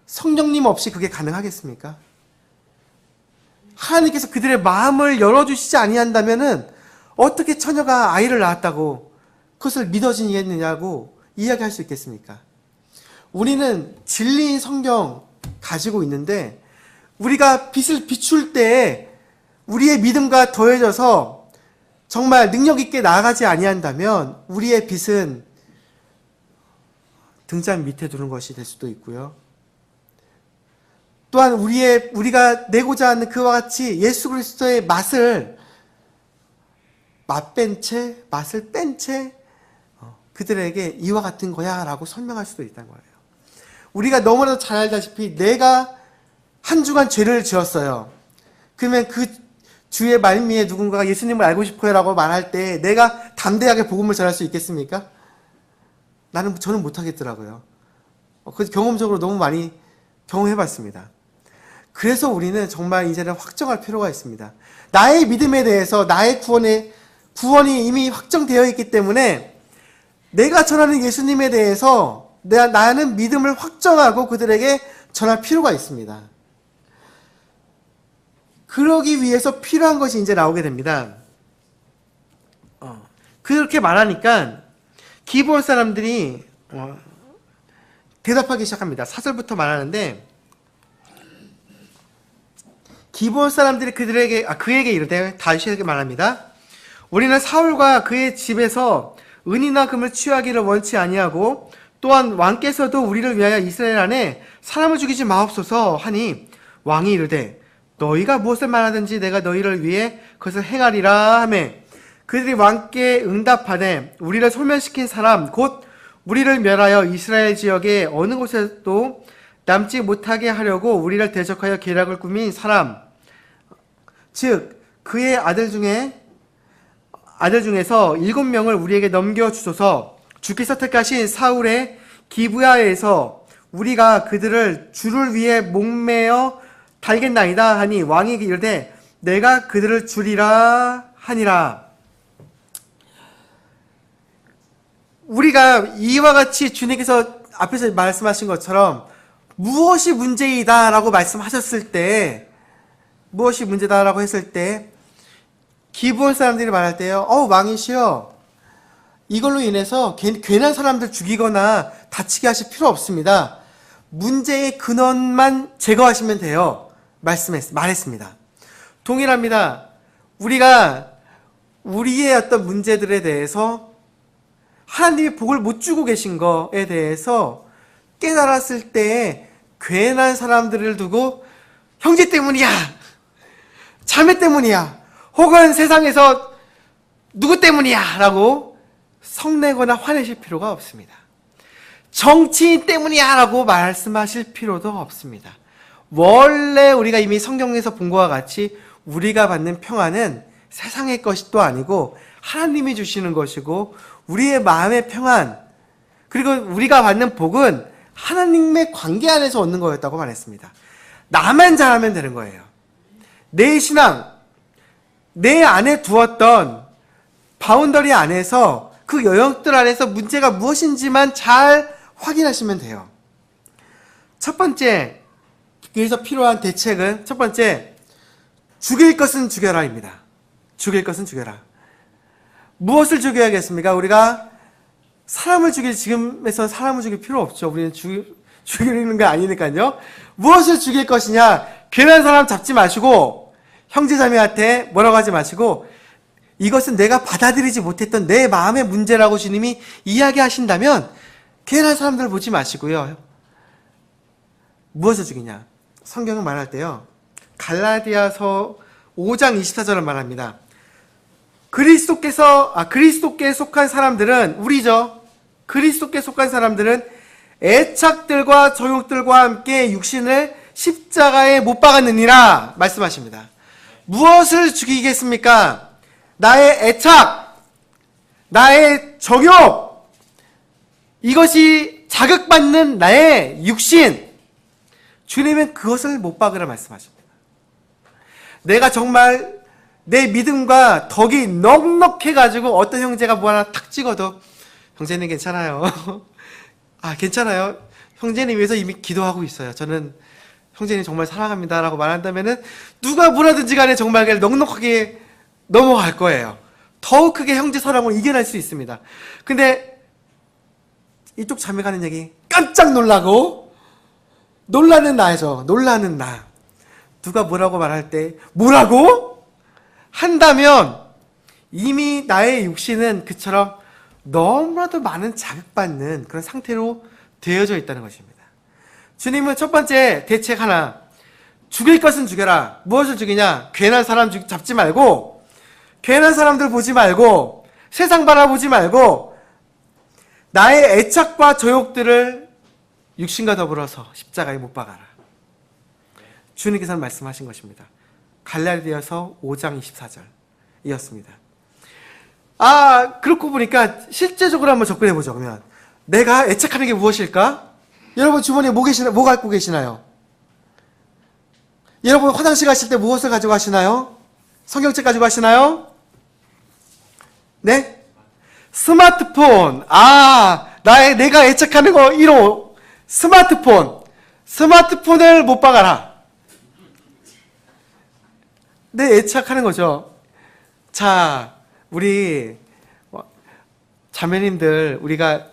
성령님 없이 그게 가능하겠습니까? 하나님께서 그들의 마음을 열어주시지 아니한다면은 어떻게 처녀가 아이를 낳았다고 그것을 믿어지겠느냐고 이야기할 수 있겠습니까? 우리는 진리인 성경 가지고 있는데 우리가 빛을 비출 때 우리의 믿음과 더해져서 정말 능력 있게 나아가지 아니한다면 우리의 빛은 등잔 밑에 두는 것이 될 수도 있고요. 또한 우리가 내고자 하는 그와 같이 예수 그리스도의 맛을 뺀 채 그들에게 이와 같은 거야 라고 설명할 수도 있다는 거예요. 우리가 너무나도 잘 알다시피 내가 한 주간 죄를 지었어요. 그러면 그 주의 말미에 누군가가 예수님을 알고 싶어요 라고 말할 때 내가 담대하게 복음을 전할 수 있겠습니까? 저는 못하겠더라고요. 그 경험적으로 너무 많이 경험해봤습니다. 그래서 우리는 정말 이제는 확정할 필요가 있습니다. 나의 믿음에 대해서 나의 구원이 이미 확정되어 있기 때문에 내가 전하는 예수님에 대해서 나는 믿음을 확정하고 그들에게 전할 필요가 있습니다. 그러기 위해서 필요한 것이 이제 나오게 됩니다. 그렇게 말하니까 기브온 사람들이 대답하기 시작합니다. 4절부터 말하는데 기브온 사람들이 그에게 이르되 다윗에게 말합니다. 우리는 사울과 그의 집에서 은이나 금을 취하기를 원치 아니하고 또한 왕께서도 우리를 위하여 이스라엘 안에 사람을 죽이지 마옵소서 하니 왕이 이르되 너희가 무엇을 말하든지 내가 너희를 위해 그것을 행하리라 하매 그들이 왕께 응답하되 우리를 소멸시킨 사람 곧 우리를 멸하여 이스라엘 지역의 어느 곳에도 남지 못하게 하려고 우리를 대적하여 계략을 꾸민 사람 즉 그의 아들 중에서 7명을 우리에게 넘겨주소서. 주께서 택하신 사울의 기브야에서 우리가 그들을 주를 위해 목매어 달겠나이다 하니 왕이 이르되 내가 그들을 주리라 하니라. 우리가 이와 같이 주님께서 앞에서 말씀하신 것처럼 무엇이 문제이다라고 말씀하셨을 때, 무엇이 문제다라고 했을 때 기브온 사람들이 말할 때요, 왕이시여, 이걸로 인해서 괜한 사람들 죽이거나 다치게 하실 필요 없습니다. 문제의 근원만 제거하시면 돼요. 말했습니다. 동일합니다. 우리가 우리의 어떤 문제들에 대해서 하나님이 복을 못 주고 계신 거에 대해서 깨달았을 때 괜한 사람들을 두고 형제 때문이야, 자매 때문이야, 혹은 세상에서 누구 때문이야 라고 성내거나 화내실 필요가 없습니다. 정치인 때문이야 라고 말씀하실 필요도 없습니다. 원래 우리가 이미 성경에서 본 것과 같이 우리가 받는 평안은 세상의 것이 아니고 하나님이 주시는 것이고, 우리의 마음의 평안, 그리고 우리가 받는 복은 하나님의 관계 안에서 얻는 거였다고 말했습니다. 나만 잘하면 되는 거예요. 내 신앙, 내 안에 두었던 바운더리 안에서, 그 영역들 안에서 문제가 무엇인지만 잘 확인하시면 돼요. 첫 번째, 그래서 필요한 대책은, 첫 번째, 죽일 것은 죽여라입니다. 죽일 것은 죽여라. 무엇을 죽여야겠습니까? 우리가 사람을 지금에서 사람을 죽일 필요 없죠. 우리는 죽이는 게 아니니까요. 무엇을 죽일 것이냐? 괜한 사람 잡지 마시고, 형제자매한테 뭐라고 하지 마시고, 이것은 내가 받아들이지 못했던 내 마음의 문제라고 주님이 이야기하신다면 괜한 사람들 보지 마시고요. 무엇을 죽이냐? 성경은 말할 때요, 갈라디아서 5장 24절을 말합니다. 그리스도께 속한 사람들은, 우리죠. 그리스도께 속한 사람들은 애착들과 정욕들과 함께 육신을 십자가에 못 박았느니라 말씀하십니다. 무엇을 죽이겠습니까? 나의 애착, 나의 정욕, 이것이 자극받는 나의 육신, 주님은 그것을 못 박으라 말씀하십니다. 내가 정말 내 믿음과 덕이 넉넉해가지고 어떤 형제가 뭐 하나 탁 찍어도, 형제님 괜찮아요. 괜찮아요. 형제님 위해서 이미 기도하고 있어요. 저는 형제님 정말 사랑합니다 라고 말한다면은 누가 뭐라든지 간에 정말 그냥 넉넉하게 넘어갈 거예요. 더욱 크게 형제 사랑을 이겨낼 수 있습니다. 근데 이쪽 자매가 하는 얘기 깜짝 놀라고, 놀라는 나죠. 놀라는 나. 누가 뭐라고 말할 때 뭐라고? 한다면 이미 나의 육신은 그처럼 너무나도 많은 자극받는 그런 상태로 되어져 있다는 것입니다. 주님은 첫 번째 대책 하나, 죽일 것은 죽여라. 무엇을 죽이냐? 괜한 사람 잡지 말고, 괜한 사람들 보지 말고, 세상 바라보지 말고, 나의 애착과 저욕들을 육신과 더불어서 십자가에 못 박아라. 주님께서는 말씀하신 것입니다. 갈라디아서 5장 24절이었습니다. 그렇고 보니까 실제적으로 한번 접근해보죠. 그러면 내가 애착하는 게 무엇일까? 여러분 주머니에 뭐 갖고 계시나요? 여러분 화장실 가실 때 무엇을 가지고 가시나요? 성경책 가지고 가시나요? 네? 스마트폰. 내가 애착하는 거 1호 스마트폰을 못 박아라. 내 애착하는 거죠. 자, 우리 자매님들, 우리가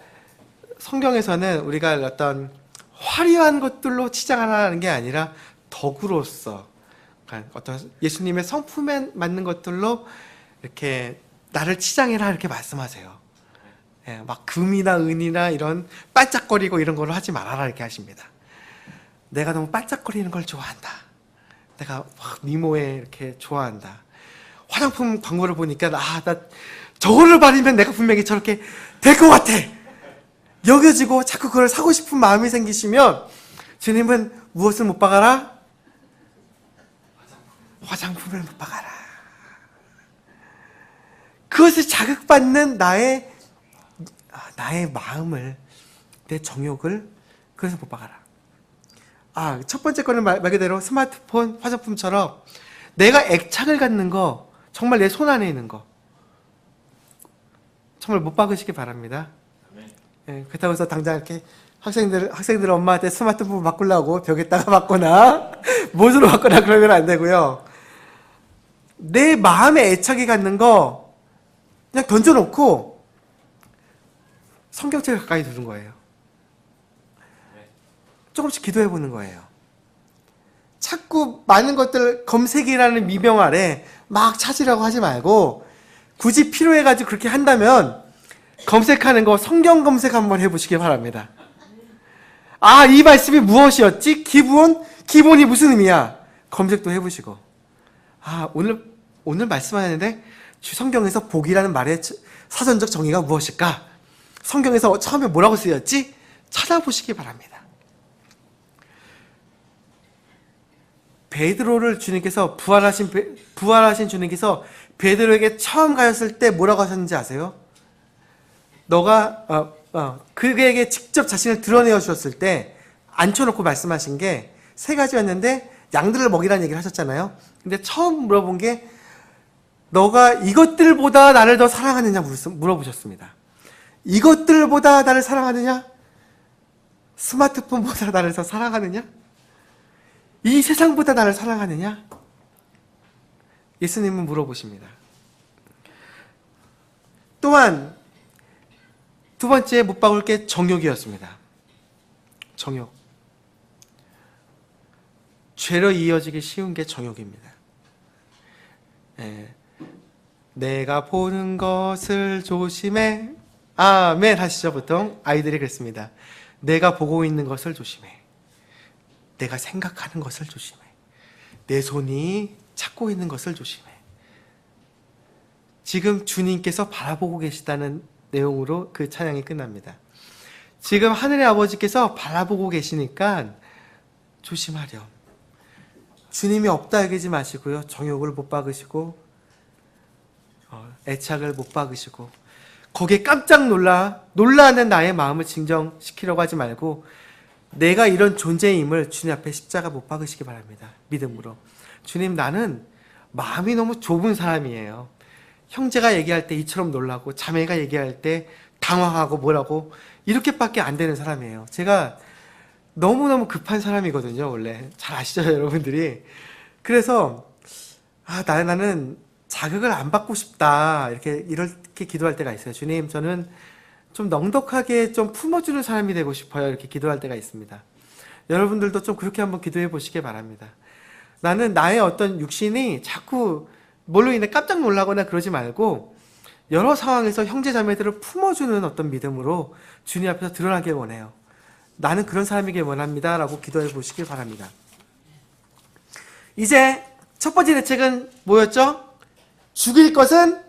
성경에서는 우리가 어떤 화려한 것들로 치장하라는 게 아니라 덕으로서, 어떤 예수님의 성품에 맞는 것들로 이렇게 나를 치장해라 이렇게 말씀하세요. 막 금이나 은이나 이런 반짝거리고 이런 걸로 하지 말아라 이렇게 하십니다. 내가 너무 반짝거리는 걸 좋아한다. 내가 미모에 이렇게 좋아한다. 화장품 광고를 보니까 나 저거를 바르면 내가 분명히 저렇게 될 것 같아 여겨지고 자꾸 그걸 사고 싶은 마음이 생기시면 주님은 무엇을 못 박아라? 화장품을 못 박아라. 그것을 자극받는 나의 마음을, 내 정욕을, 그래서 못 박아라. 첫 번째 거는 말 그대로 스마트폰, 화장품처럼 내가 애착을 갖는 거, 정말 내 손 안에 있는 거, 정말 못 박으시기 바랍니다. 예, 그렇다고 해서 당장 이렇게 학생들 엄마한테 스마트폰 바꾸려고 벽에다가 바꾸나 못으로 바꾸나 그러면 안 되고요. 내 마음에 애착이 갖는 거 그냥 던져놓고 성경책을 가까이 두는 거예요. 조금씩 기도해보는 거예요. 자꾸 많은 것들 검색이라는 미명 아래 막 찾으려고 하지 말고, 굳이 필요해가지고 그렇게 한다면 검색하는 거 성경 검색 한번 해보시기 바랍니다. 아, 이 말씀이 무엇이었지? 기본이 무슨 의미야? 검색도 해보시고, 아, 오늘 말씀하는데 성경에서 복이라는 말의 사전적 정의가 무엇일까? 성경에서 처음에 뭐라고 쓰였지? 찾아보시기 바랍니다. 베드로를 주님께서 부활하신 주님께서 베드로에게 처음 가셨을 때 뭐라고 하셨는지 아세요? 너가 그에게 직접 자신을 드러내어 주셨을 때 앉혀놓고 말씀하신 게 세 가지였는데, 양들을 먹이라는 얘기를 하셨잖아요. 근데 처음 물어본 게 너가 이것들보다 나를 더 사랑하느냐 물어보셨습니다. 이것들보다 나를 사랑하느냐? 스마트폰보다 나를 더 사랑하느냐? 이 세상보다 나를 사랑하느냐? 예수님은 물어보십니다. 또한 두 번째 못 박을 게 정욕이었습니다. 정욕. 죄로 이어지기 쉬운 게 정욕입니다. 내가 보는 것을 조심해. 아멘 하시죠. 보통 아이들이 그랬습니다. 내가 보고 있는 것을 조심해. 내가 생각하는 것을 조심해. 내 손이 찾고 있는 것을 조심해. 지금 주님께서 바라보고 계시다는 내용으로 그 찬양이 끝납니다. 지금 하늘의 아버지께서 바라보고 계시니까 조심하렴. 주님이 없다 여기지 마시고요. 정욕을 못 박으시고 애착을 못 박으시고 거기에 깜짝 놀라는 나의 마음을 진정시키려고 하지 말고, 내가 이런 존재임을 주님 앞에 십자가 못 박으시기 바랍니다. 믿음으로. 주님, 나는 마음이 너무 좁은 사람이에요. 형제가 얘기할 때 이처럼 놀라고, 자매가 얘기할 때 당황하고 뭐라고, 이렇게밖에 안 되는 사람이에요. 제가 너무너무 급한 사람이거든요. 원래 잘 아시죠, 여러분들이. 그래서 나는 자극을 안 받고 싶다, 이렇게 기도할 때가 있어요. 주님, 저는 좀 넉넉하게 좀 품어주는 사람이 되고 싶어요. 이렇게 기도할 때가 있습니다. 여러분들도 좀 그렇게 한번 기도해 보시기 바랍니다. 나는 나의 어떤 육신이 자꾸 뭘로 인해 깜짝 놀라거나 그러지 말고, 여러 상황에서 형제 자매들을 품어주는 어떤 믿음으로 주님 앞에서 드러나길 원해요. 나는 그런 사람이길 원합니다. 라고 기도해 보시길 바랍니다. 이제 첫 번째 대책은 뭐였죠? 죽일 것은,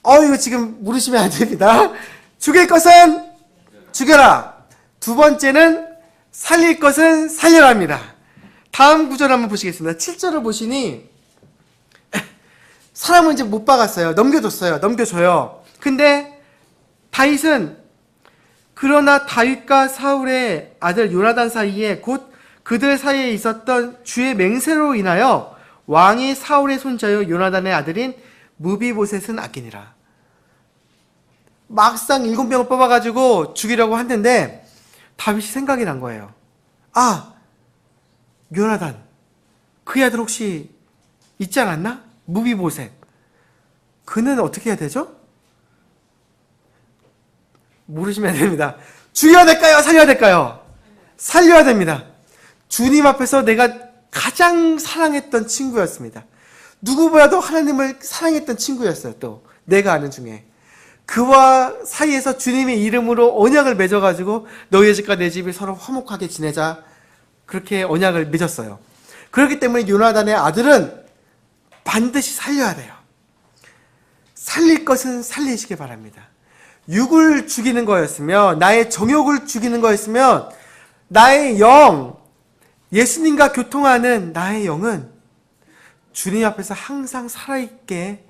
이거 지금 물으시면 안 됩니다. 죽일 것은 죽여라. 두 번째는 살릴 것은 살려라 합니다. 다음 구절 한번 보시겠습니다. 7절을 보시니, 사람은 이제 못 박았어요. 넘겨줘요. 근데 다윗은, 그러나 다윗과 사울의 아들 요나단 사이에, 곧 그들 사이에 있었던 주의 맹세로 인하여 왕이 사울의 손자요 요나단의 아들인 무비보셋은 아끼니라. 막상 7명을 뽑아가지고 죽이려고 했는데 다윗이 생각이 난 거예요. 요나단, 그의 아들 혹시 있지 않았나? 무비보셋. 그는 어떻게 해야 되죠? 모르시면 안 됩니다. 죽여야 될까요? 살려야 될까요? 살려야 됩니다. 주님 앞에서 내가 가장 사랑했던 친구였습니다. 누구보다도 하나님을 사랑했던 친구였어요. 또 내가 아는 중에. 그와 사이에서 주님의 이름으로 언약을 맺어가지고 너희의 집과 내 집이 서로 화목하게 지내자, 그렇게 언약을 맺었어요. 그렇기 때문에 요나단의 아들은 반드시 살려야 돼요. 살릴 것은 살리시기 바랍니다. 육을 죽이는 거였으면, 나의 정욕을 죽이는 거였으면, 나의 영, 예수님과 교통하는 나의 영은 주님 앞에서 항상 살아있게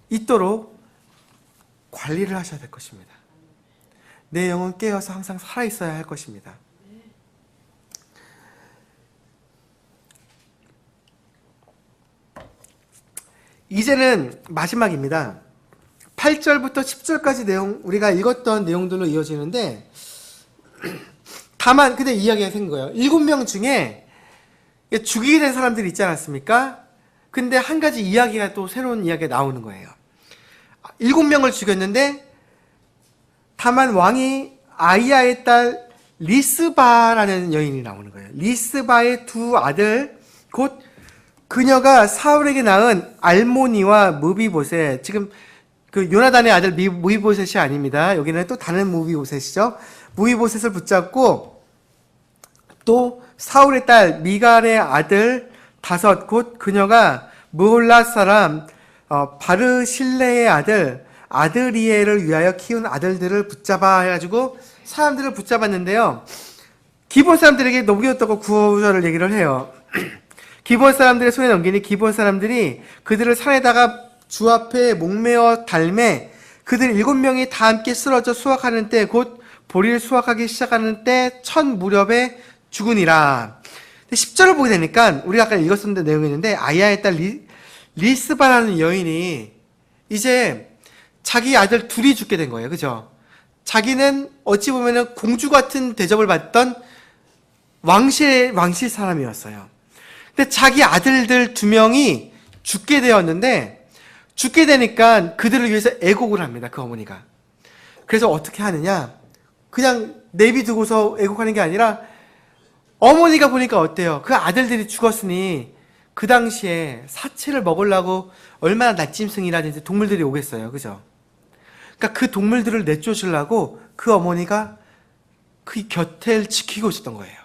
있도록 관리를 하셔야 될 것입니다. 내 영은 깨어서 항상 살아있어야 할 것입니다. 이제는 마지막입니다. 8절부터 10절까지 내용, 우리가 읽었던 내용들로 이어지는데, 다만, 근데 이야기가 생긴 거예요. 7명 중에 죽이게 된 사람들이 있지 않았습니까? 근데 한 가지 이야기가 또 새로운 이야기가 나오는 거예요. 7명을 죽였는데, 다만 왕이 아이야의 딸 리스바라는 여인이 나오는 거예요. 리스바의 두 아들, 곧 그녀가 사울에게 낳은 알모니와 무비보셋, 지금 그 요나단의 아들 무비보셋이 아닙니다. 여기는 또 다른 무비보셋이죠. 무비보셋을 붙잡고 또 사울의 딸 미갈의 아들 5, 곧 그녀가 무올랏 사람 바르실레의 아들 아드리엘을 위하여 키운 아들들을 붙잡아 해가지고 사람들을 붙잡았는데요. 기브온 사람들에게 넘겼다고 구절을 얘기를 해요. 기브온 사람들의 손에 넘기니 기브온 사람들이 그들을 산에다가 주 앞에 목매어 달매 그들 7명이 다 함께 쓰러져 수확하는 때 곧 보리를 수확하기 시작하는 때 첫 무렵에 죽으니라. 10절을 보게 되니까 우리가 아까 읽었었는데 내용이 있는데 아이야의 딸 리스바라는 여인이 이제 자기 아들 둘이 죽게 된 거예요. 그죠? 자기는 어찌 보면은 공주 같은 대접을 받던 왕실 사람이었어요. 근데 자기 아들들 2명이 죽게 되었는데 죽게 되니까 그들을 위해서 애곡을 합니다. 그 어머니가. 그래서 어떻게 하느냐? 그냥 내비두고서 애곡하는 게 아니라 어머니가 보니까 어때요? 그 아들들이 죽었으니 그 당시에 사체를 먹으려고 얼마나 나짐승이라든지 동물들이 오겠어요. 그죠? 그러니까 그 동물들을 내쫓으려고 그 어머니가 그 곁을 지키고 있었던 거예요.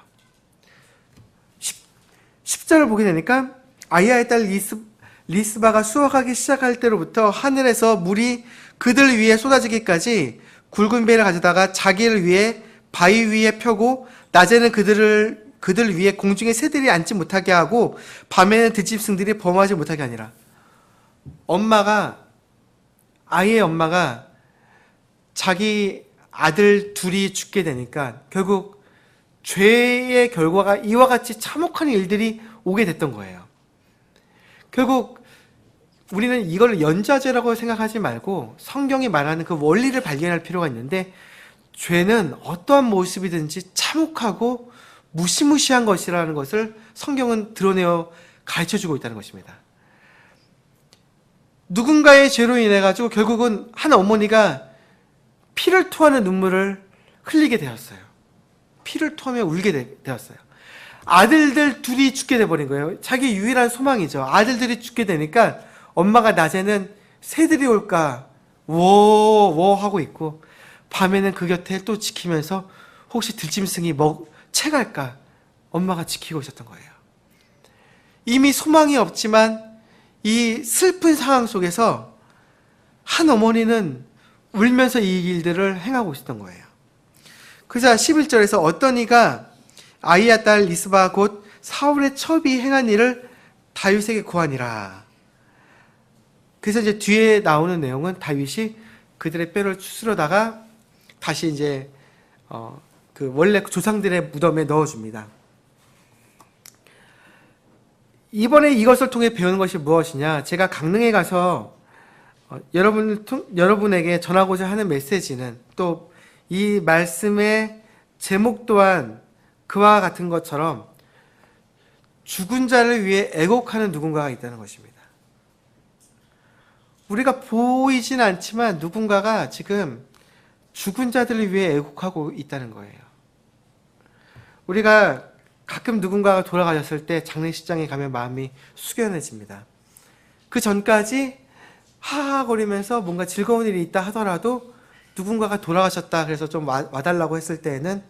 10절을 보게 되니까 아이야의 딸 리스바가 수확하기 시작할 때로부터 하늘에서 물이 그들 위에 쏟아지기까지 굵은 배를 가져다가 자기를 위해 바위 위에 펴고 낮에는 그들 위에 공중에 새들이 앉지 못하게 하고 밤에는 들짐승들이 범하지 못하게 하니라. 아이의 엄마가 자기 아들 둘이 죽게 되니까 결국 죄의 결과가 이와 같이 참혹한 일들이 오게 됐던 거예요. 결국 우리는 이걸 연좌죄라고 생각하지 말고 성경이 말하는 그 원리를 발견할 필요가 있는데 죄는 어떠한 모습이든지 참혹하고 무시무시한 것이라는 것을 성경은 드러내어 가르쳐주고 있다는 것입니다. 누군가의 죄로 인해 가지고 결국은 한 어머니가 피를 토하는 눈물을 흘리게 되었어요. 피를 토하며 울게 되었어요. 아들들 둘이 죽게 돼버린 거예요. 자기 유일한 소망이죠. 아들들이 죽게 되니까 엄마가 낮에는 새들이 올까 워워 하고 있고 밤에는 그 곁에 또 지키면서 혹시 들짐승이 채갈까 엄마가 지키고 있었던 거예요. 이미 소망이 없지만 이 슬픈 상황 속에서 한 어머니는 울면서 이 일들을 행하고 있었던 거예요. 그래서 11절에서 어떤 이가 아이야 딸 리스바 곧 사울의 첩이 행한 일을 다윗에게 구하니라. 그래서 이제 뒤에 나오는 내용은 다윗이 그들의 뼈를 추스르다가 다시 이제 그 원래 조상들의 무덤에 넣어줍니다. 이번에 이것을 통해 배우는 것이 무엇이냐? 제가 강릉에 가서 여러분에게 전하고자 하는 메시지는 또 이 말씀의 제목 또한 그와 같은 것처럼 죽은 자를 위해 애곡하는 누군가가 있다는 것입니다. 우리가 보이진 않지만 누군가가 지금 죽은 자들을 위해 애곡하고 있다는 거예요. 우리가 가끔 누군가가 돌아가셨을 때 장례식장에 가면 마음이 숙연해집니다. 그 전까지 하하거리면서 뭔가 즐거운 일이 있다 하더라도 누군가가 돌아가셨다 그래서 좀 와달라고 했을 때에는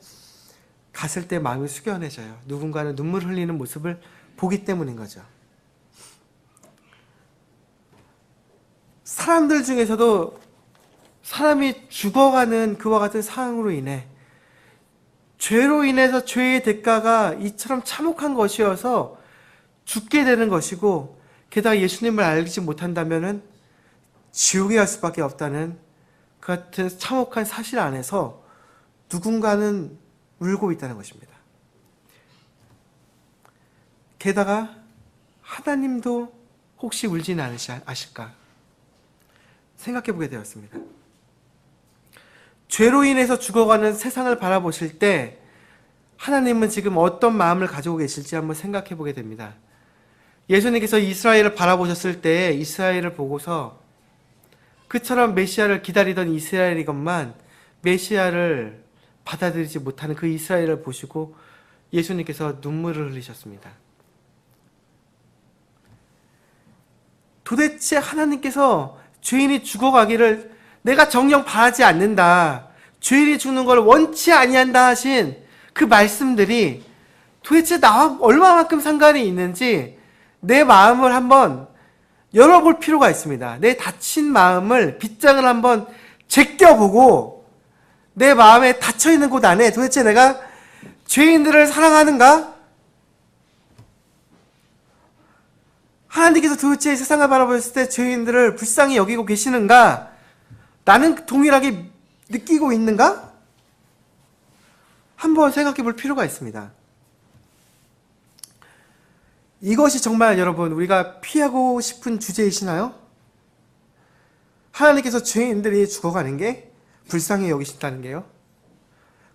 갔을 때 마음이 숙연해져요. 누군가는 눈물 흘리는 모습을 보기 때문인 거죠. 사람들 중에서도 사람이 죽어가는 그와 같은 상황으로 인해 죄로 인해서 죄의 대가가 이처럼 참혹한 것이어서 죽게 되는 것이고 게다가 예수님을 알지 못한다면은 지옥에 갈 수밖에 없다는 그 같은 참혹한 사실 안에서 누군가는 울고 있다는 것입니다. 게다가 하나님도 혹시 울지는 않으실까 생각해 보게 되었습니다. 죄로 인해서 죽어가는 세상을 바라보실 때 하나님은 지금 어떤 마음을 가지고 계실지 한번 생각해 보게 됩니다. 예수님께서 이스라엘을 바라보셨을 때 이스라엘을 보고서 그처럼 메시아를 기다리던 이스라엘이건만 메시아를 받아들이지 못하는 그 이스라엘을 보시고 예수님께서 눈물을 흘리셨습니다. 도대체 하나님께서 죄인이 죽어가기를 내가 정녕 바라지 않는다, 죄인이 죽는 걸 원치 아니한다 하신 그 말씀들이 도대체 나와 얼마만큼 상관이 있는지 내 마음을 한번 열어볼 필요가 있습니다. 내 닫힌 마음을 빗장을 한번 제껴보고 내 마음에 닫혀있는 곳 안에 도대체 내가 죄인들을 사랑하는가? 하나님께서 도대체 세상을 바라보셨을 때 죄인들을 불쌍히 여기고 계시는가? 나는 동일하게 느끼고 있는가? 한번 생각해 볼 필요가 있습니다. 이것이 정말 여러분 우리가 피하고 싶은 주제이시나요? 하나님께서 죄인들이 죽어가는 게 불쌍히 여기신다는 게요.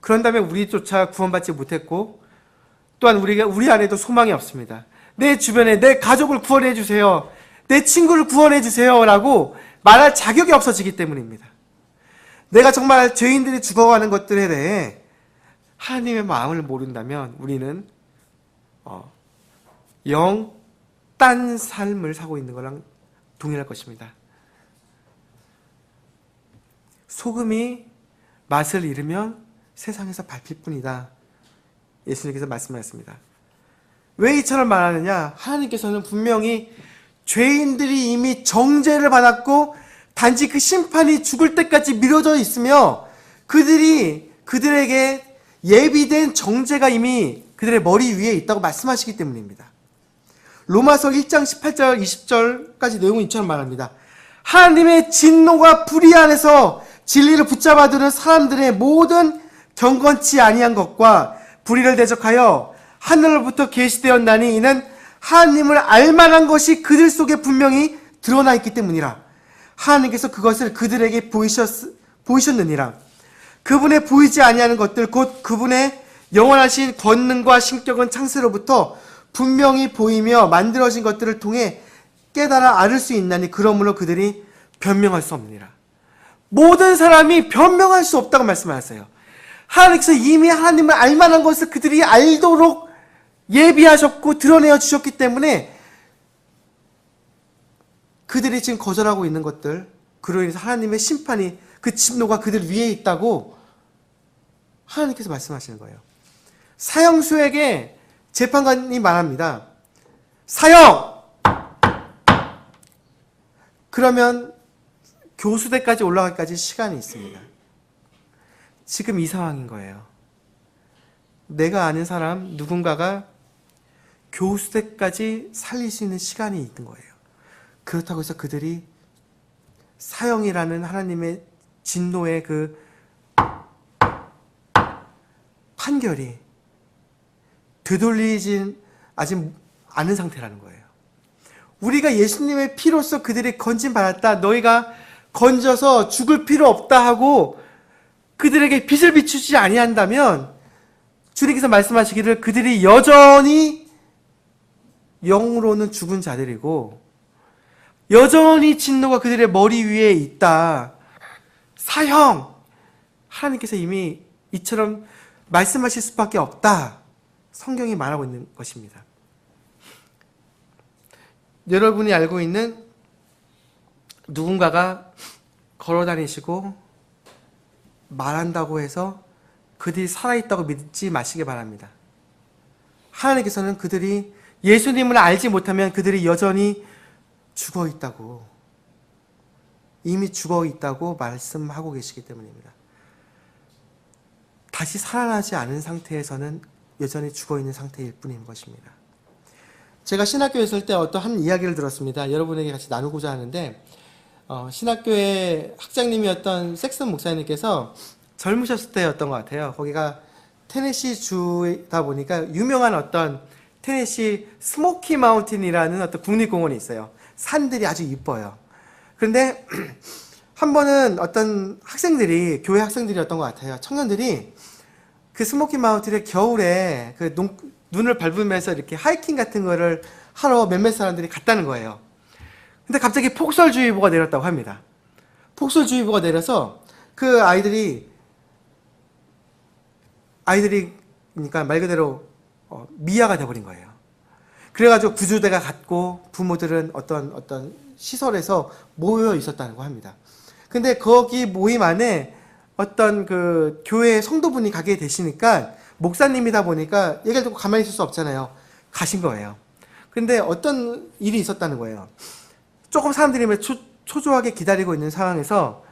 그런다면 우리조차 구원받지 못했고 또한 우리 안에도 소망이 없습니다. 내 주변에 내 가족을 구원해 주세요, 내 친구를 구원해 주세요 라고 말할 자격이 없어지기 때문입니다. 내가 정말 죄인들이 죽어가는 것들에 대해 하나님의 마음을 모른다면 우리는 영 딴 삶을 사고 있는 거랑 동일할 것입니다. 소금이 맛을 잃으면 세상에서 밟힐 뿐이다, 예수님께서 말씀하셨습니다. 왜 이처럼 말하느냐? 하나님께서는 분명히 죄인들이 이미 정죄를 받았고 단지 그 심판이 죽을 때까지 미뤄져 있으며 그들에게 예비된 정죄가 이미 그들의 머리 위에 있다고 말씀하시기 때문입니다. 로마서 1장 18절 20절까지 내용은 이처럼 말합니다. 하나님의 진노가 불의 안에서 진리를 붙잡아 두는 사람들의 모든 경건치 아니한 것과 불의를 대적하여 하늘로부터 계시되었나니 이는 하나님을 알만한 것이 그들 속에 분명히 드러나 있기 때문이라. 하나님께서 그것을 그들에게 보이셨느니라. 그분의 보이지 아니하는 것들 곧 그분의 영원하신 권능과 신격은 창세로부터 분명히 보이며 만들어진 것들을 통해 깨달아 알을 수 있나니 그러므로 그들이 변명할 수 없느니라. 모든 사람이 변명할 수 없다고 말씀하셨어요. 하나님께서 이미 하나님을 알만한 것을 그들이 알도록 예비하셨고 드러내어 주셨기 때문에 그들이 지금 거절하고 있는 것들, 그로 인해서 하나님의 심판이, 그 진노가 그들 위에 있다고 하나님께서 말씀하시는 거예요. 사형수에게 재판관이 말합니다. 사형! 그러면 교수대까지 올라가기까지 시간이 있습니다. 지금 이 상황인 거예요. 내가 아는 사람 누군가가 교수대까지 살릴 수 있는 시간이 있는 거예요. 그렇다고 해서 그들이 사형이라는 하나님의 진노의 그 판결이 되돌리진 아직 않은 상태라는 거예요. 우리가 예수님의 피로써 그들이 건진받았다, 너희가 건져서 죽을 필요 없다 하고 그들에게 빛을 비추지 아니한다면 주님께서 말씀하시기를 그들이 여전히 영으로는 죽은 자들이고 여전히 진노가 그들의 머리 위에 있다. 사형! 하나님께서 이미 이처럼 말씀하실 수밖에 없다. 성경이 말하고 있는 것입니다. 여러분이 알고 있는 누군가가 걸어다니시고 말한다고 해서 그들이 살아있다고 믿지 마시기 바랍니다. 하나님께서는 그들이 예수님을 알지 못하면 그들이 여전히 죽어있다고, 이미 죽어있다고 말씀하고 계시기 때문입니다. 다시 살아나지 않은 상태에서는 여전히 죽어있는 상태일 뿐인 것입니다. 제가 신학교에 있을 때 어떤 한 이야기를 들었습니다. 여러분에게 같이 나누고자 하는데, 신학교의 학장님이었던 섹슨 목사님께서 젊으셨을 때였던 것 같아요. 거기가 테네시 주다 보니까 유명한 어떤 테네시 스모키 마운틴이라는 어떤 국립공원이 있어요. 산들이 아주 이뻐요. 그런데 한 번은 어떤 학생들이, 교회 학생들이었던 것 같아요. 청년들이 그 스모키 마운틴의 겨울에 그 눈을 밟으면서 이렇게 하이킹 같은 거를 하러 몇몇 사람들이 갔다는 거예요. 근데 갑자기 폭설주의보가 내렸다고 합니다. 폭설주의보가 내려서 그 그러니까 말 그대로 미아가 돼버린 거예요. 그래가지고 구조대가 갔고 부모들은 어떤 시설에서 모여 있었다고 합니다. 근데 거기 모임 안에 어떤 그 교회 성도분이 가게 되시니까 목사님이다 보니까 얘기를 듣고 가만히 있을 수 없잖아요. 가신 거예요. 근데 어떤 일이 있었다는 거예요. 조금 사람들이 초조하게 기다리고 있는 상황에서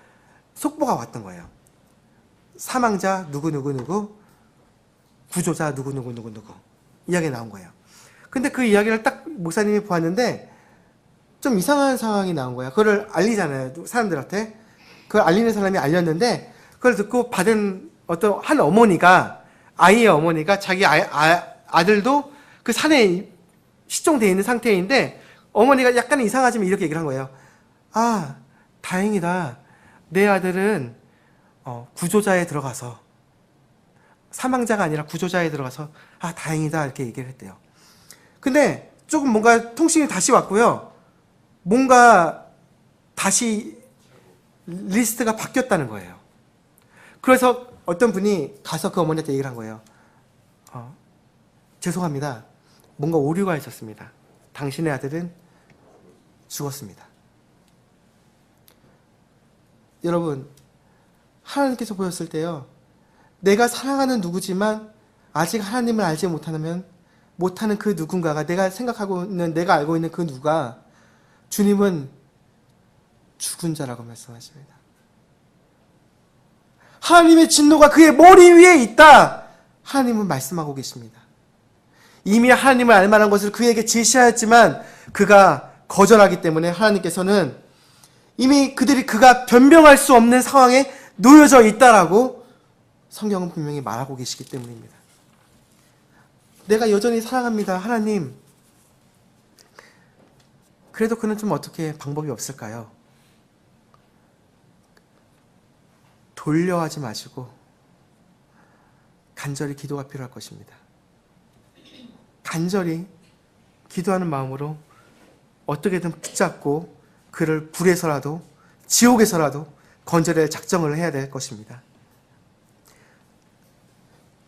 속보가 왔던 거예요. 사망자 누구누구누구, 구조자 누구누구누구누구 이야기가 나온 거예요. 근데 그 이야기를 딱 목사님이 보았는데 좀 이상한 상황이 나온 거예요. 그걸 알리잖아요. 사람들한테. 그걸 알리는 사람이 알렸는데 그걸 듣고 받은 어떤 한 어머니가, 아이의 어머니가 자기 아들도 그 산에 실종되어 있는 상태인데 어머니가 약간 이상하지만 이렇게 얘기를 한 거예요. 아, 다행이다. 내 아들은 구조자에 들어가서, 사망자가 아니라 구조자에 들어가서 다행이다 이렇게 얘기를 했대요. 근데 조금 뭔가 통신이 다시 왔고요. 뭔가 다시 리스트가 바뀌었다는 거예요. 그래서 어떤 분이 가서 그 어머니한테 얘기를 한 거예요. 죄송합니다. 뭔가 오류가 있었습니다. 당신의 아들은 죽었습니다. 여러분, 하나님께서 보셨을 때요, 내가 사랑하는 누구지만 아직 하나님을 알지 못하는 그 누군가가, 내가 알고 있는 그 누가, 주님은 죽은 자라고 말씀하십니다. 하나님의 진노가 그의 머리 위에 있다. 하나님은 말씀하고 계십니다. 이미 하나님을 알만한 것을 그에게 제시하였지만 그가 거절하기 때문에 하나님께서는 이미 그가 변명할 수 없는 상황에 놓여져 있다라고 성경은 분명히 말하고 계시기 때문입니다. 내가 여전히 사랑합니다. 하나님. 그래도 그는 좀 어떻게 방법이 없을까요? 돌려하지 마시고 간절히 기도가 필요할 것입니다. 간절히 기도하는 마음으로 어떻게든 붙잡고 그를 불에서라도 지옥에서라도 건져낼 작정을 해야 될 것입니다.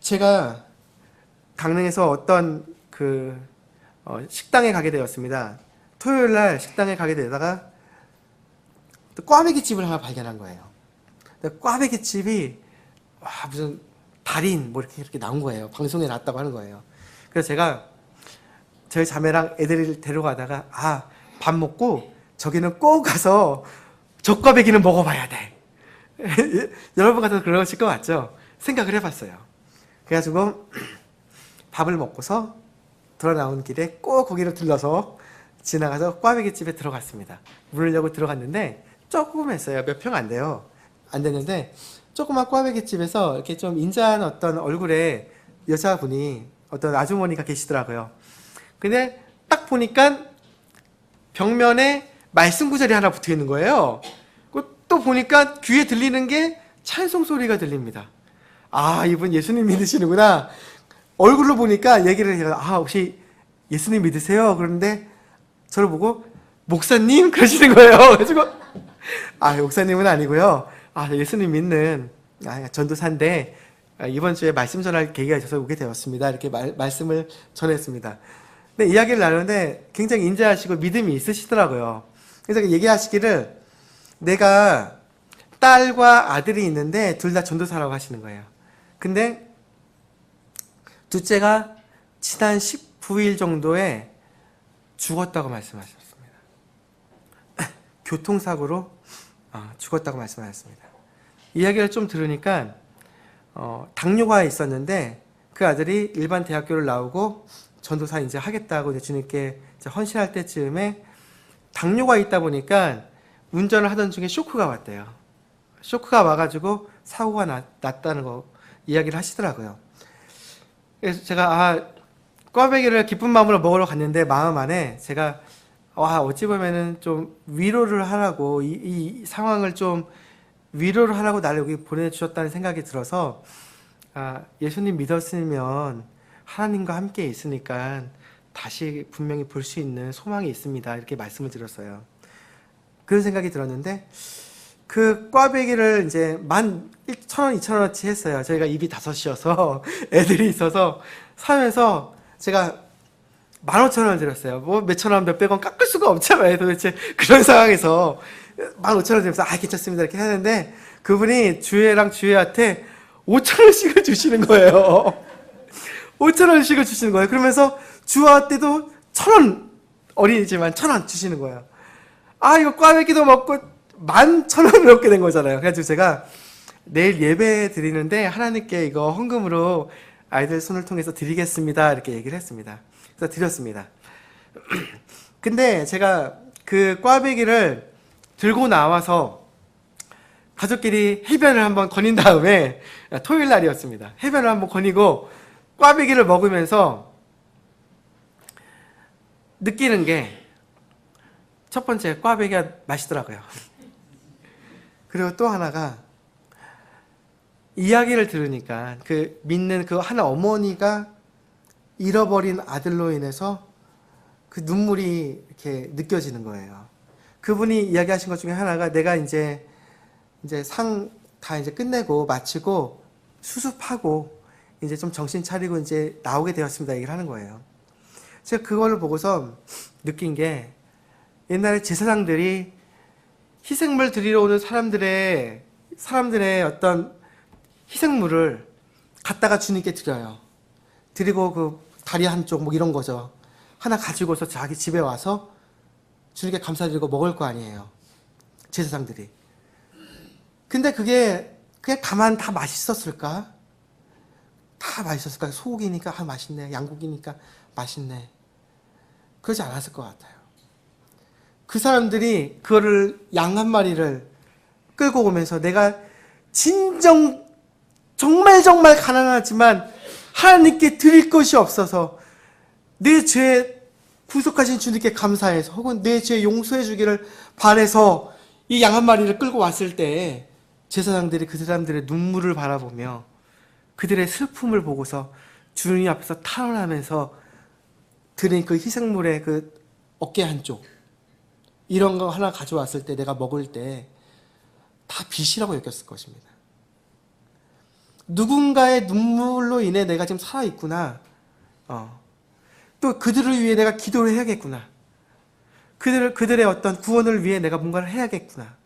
제가 강릉에서 어떤 식당에 가게 되었습니다. 토요일 날 식당에 가게 되다가 또 꽈배기 집을 하나 발견한 거예요. 꽈배기 집이 무슨 달인 이렇게 나온 거예요. 방송에 나왔다고 하는 거예요. 그래서 제가 저희 자매랑 애들을 데려가다가 밥 먹고 저기는 꼭 가서 저 꽈배기는 먹어봐야 돼. 여러분 같아도 그러실 것 같죠? 생각을 해봤어요. 그래가지고 밥을 먹고서 돌아 나온 길에 꼭 거기를 들러서 지나가서 꽈배기 집에 들어갔습니다. 문을 열고 들어갔는데 조금 했어요. 몇 평 안 돼요. 안 됐는데 조그만 꽈배기 집에서 이렇게 좀 인자한 어떤 얼굴의 여자분이, 어떤 아주머니가 계시더라고요. 근데 딱 보니까 벽면에 말씀 구절이 하나 붙어 있는 거예요. 또 보니까 귀에 들리는 게 찬송 소리가 들립니다. 이분 예수님 믿으시는구나. 얼굴로 보니까 얘기를 해요. 혹시 예수님 믿으세요? 그런데 저를 보고 목사님? 그러시는 거예요. 그래가지고 목사님은 아니고요. 예수님 믿는 전도사인데 이번 주에 말씀 전할 계기가 있어서 오게 되었습니다. 이렇게 말씀을 전했습니다. 근데 이야기를 나누는데 굉장히 인자하시고 믿음이 있으시더라고요. 그래서 얘기하시기를, 내가 딸과 아들이 있는데 둘 다 전도사라고 하시는 거예요. 근데 둘째가 지난 19일 정도에 죽었다고 말씀하셨습니다. 교통사고로 죽었다고 말씀하셨습니다. 이야기를 좀 들으니까 당뇨가 있었는데 그 아들이 일반 대학교를 나오고 전도사 이제 하겠다고 이제 주님께 이제 헌신할 때쯤에 당뇨가 있다 보니까 운전을 하던 중에 쇼크가 왔대요. 쇼크가 와가지고 사고가 났다는 거 이야기를 하시더라고요. 그래서 제가 꽈배기를 기쁜 마음으로 먹으러 갔는데 마음 안에 제가 와, 어찌 보면은 좀 위로를 하라고, 이 상황을 좀 위로를 하라고 나를 여기 보내주셨다는 생각이 들어서, 아, 예수님 믿었으면 하나님과 함께 있으니까 다시 분명히 볼 수 있는 소망이 있습니다. 이렇게 말씀을 드렸어요. 그런 생각이 들었는데, 그 꽈배기를 이제 11,000원, 2,000원어치 했어요. 저희가 입이 다섯이어서 애들이 있어서 사면서 제가 15,000원을 드렸어요. 뭐 몇천 원, 몇백 원 깎을 수가 없잖아요. 도대체 그런 상황에서 15,000원 드리면서 아, 괜찮습니다. 이렇게 하는데 그분이 주애랑 주애한테 5,000원씩을 주시는 거예요. 5,000원씩을 주시는 거예요. 그러면서 주애한테도 1,000원, 어린이지만 1,000원 주시는 거예요. 아, 이거 꽈배기도 먹고 11,000원을 얻게 된 거잖아요. 그래가지고 제가 내일 예배 드리는데 하나님께 이거 헌금으로 아이들 손을 통해서 드리겠습니다. 이렇게 얘기를 했습니다. 그래서 드렸습니다. 근데 제가 그 꽈배기를 들고 나와서 가족끼리 해변을 한번 거닌 다음에, 토요일 날이었습니다. 해변을 한번 거니고 꽈배기를 먹으면서 느끼는 게, 첫 번째, 꽈배기가 맛있더라고요. 그리고 또 하나가, 이야기를 들으니까 그 믿는 그 한 어머니가 잃어버린 아들로 인해서 그 눈물이 이렇게 느껴지는 거예요. 그분이 이야기하신 것 중에 하나가, 내가 이제 상 다 이제 끝내고 마치고 수습하고 이제 좀 정신 차리고 이제 나오게 되었습니다. 얘기를 하는 거예요. 제가 그거를 보고서 느낀 게, 옛날에 제사장들이 희생물 드리러 오는 사람들의 어떤 희생물을 갖다가 주님께 드려요. 드리고 그 다리 한쪽 뭐 이런 거죠. 하나 가지고서 자기 집에 와서 주님께 감사드리고 먹을 거 아니에요. 제사장들이. 근데 그게 가만 다 맛있었을까? 다 맛있었을까? 소고기니까 아, 맛있네. 양고기니까 맛있네. 그러지 않았을 것 같아요. 그 사람들이 그거를 양 한 마리를 끌고 오면서, 내가 정말 가난하지만 하나님께 드릴 것이 없어서 내 죄 구속하신 주님께 감사해서, 혹은 내 죄 용서해 주기를 바라서 이 양 한 마리를 끌고 왔을 때, 제사장들이 그 사람들의 눈물을 바라보며 그들의 슬픔을 보고서 주님 앞에서 탄원하면서 드린 그 희생물의 그 어깨 한쪽, 이런 거 하나 가져왔을 때, 내가 먹을 때 다 빚이라고 여겼을 것입니다. 누군가의 눈물로 인해 내가 지금 살아있구나. 또 그들을 위해 내가 기도를 해야겠구나. 그들의 어떤 구원을 위해 내가 뭔가를 해야겠구나.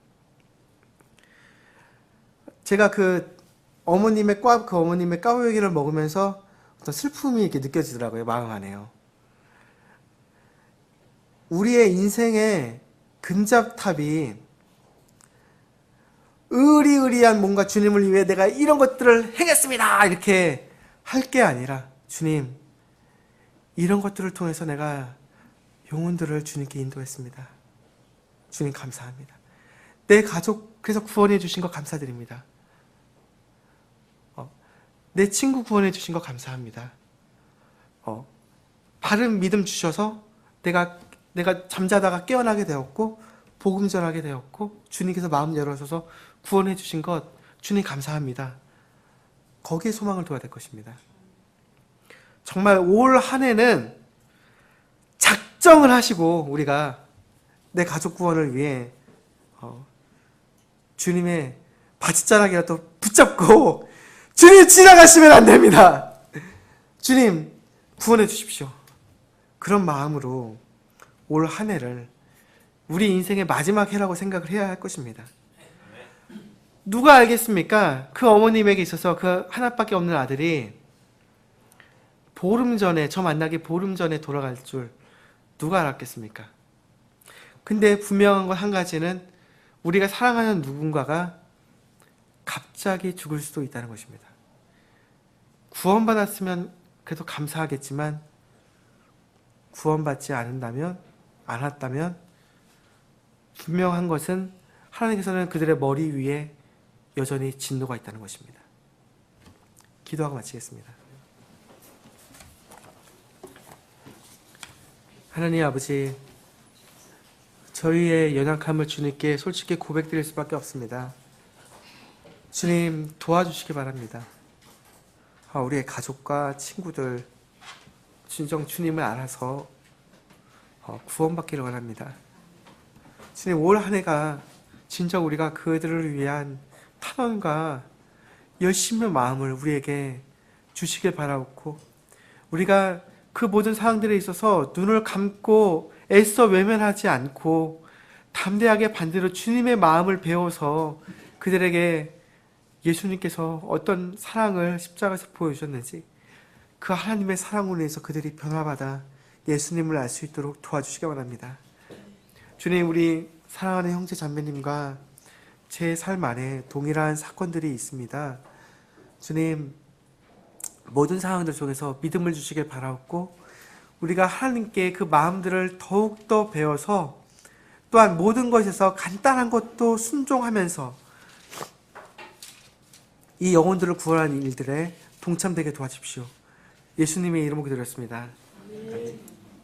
제가 그 어머님의 꽈배기를 먹으면서 어떤 슬픔이 이렇게 느껴지더라고요. 마음 안에요. 우리의 인생의 근접탑이 의리의리한 뭔가 주님을 위해 내가 이런 것들을 행했습니다, 이렇게 할 게 아니라, 주님, 이런 것들을 통해서 내가 영혼들을 주님께 인도했습니다. 주님 감사합니다. 내 가족에서 구원해 주신 거 감사드립니다. 내 친구 구원해 주신 거 감사합니다. 바른 믿음 주셔서 내가 잠자다가 깨어나게 되었고, 복음 전하게 되었고, 주님께서 마음 열어줘서 구원해 주신 것 주님 감사합니다. 거기에 소망을 둬야 될 것입니다. 정말 올 한 해는 작정을 하시고, 우리가 내 가족 구원을 위해 주님의 바짓자락이라도 붙잡고, 주님 지나가시면 안 됩니다. 주님 구원해 주십시오. 그런 마음으로 올 한 해를 우리 인생의 마지막 해라고 생각을 해야 할 것입니다. 누가 알겠습니까? 그 어머님에게 있어서 그 하나밖에 없는 아들이 저 만나기 보름 전에 돌아갈 줄 누가 알았겠습니까? 근데 분명한 건 한 가지는, 우리가 사랑하는 누군가가 갑자기 죽을 수도 있다는 것입니다. 구원받았으면 그래도 감사하겠지만, 구원받지 않았다면 분명한 것은, 하나님께서는 그들의 머리 위에 여전히 진노가 있다는 것입니다. 기도하고 마치겠습니다. 하나님 아버지, 저희의 연약함을 주님께 솔직히 고백드릴 수밖에 없습니다. 주님 도와주시기 바랍니다. 우리의 가족과 친구들 진정 주님을 알아서 구원받기를 원합니다. 주님 올 한 해가 진정 우리가 그들을 위한 탄원과 열심의 마음을 우리에게 주시길 바라옵고 우리가 그 모든 상황들에 있어서 눈을 감고 애써 외면하지 않고 담대하게 반대로 주님의 마음을 배워서 그들에게 예수님께서 어떤 사랑을 십자가에서 보여주셨는지 그 하나님의 사랑으로 인해서 그들이 변화받아 예수님을 알 수 있도록 도와주시기 바랍니다. 주님, 우리 사랑하는 형제 자매님과 제 삶 안에 동일한 사건들이 있습니다. 주님, 모든 상황들 속에서 믿음을 주시길 바라옵고 우리가 하나님께 그 마음들을 더욱더 배워서 또한 모든 것에서 간단한 것도 순종하면서 이 영혼들을 구원하는 일들에 동참되게 도와주십시오. 예수님의 이름으로 기도드렸습니다. 아멘.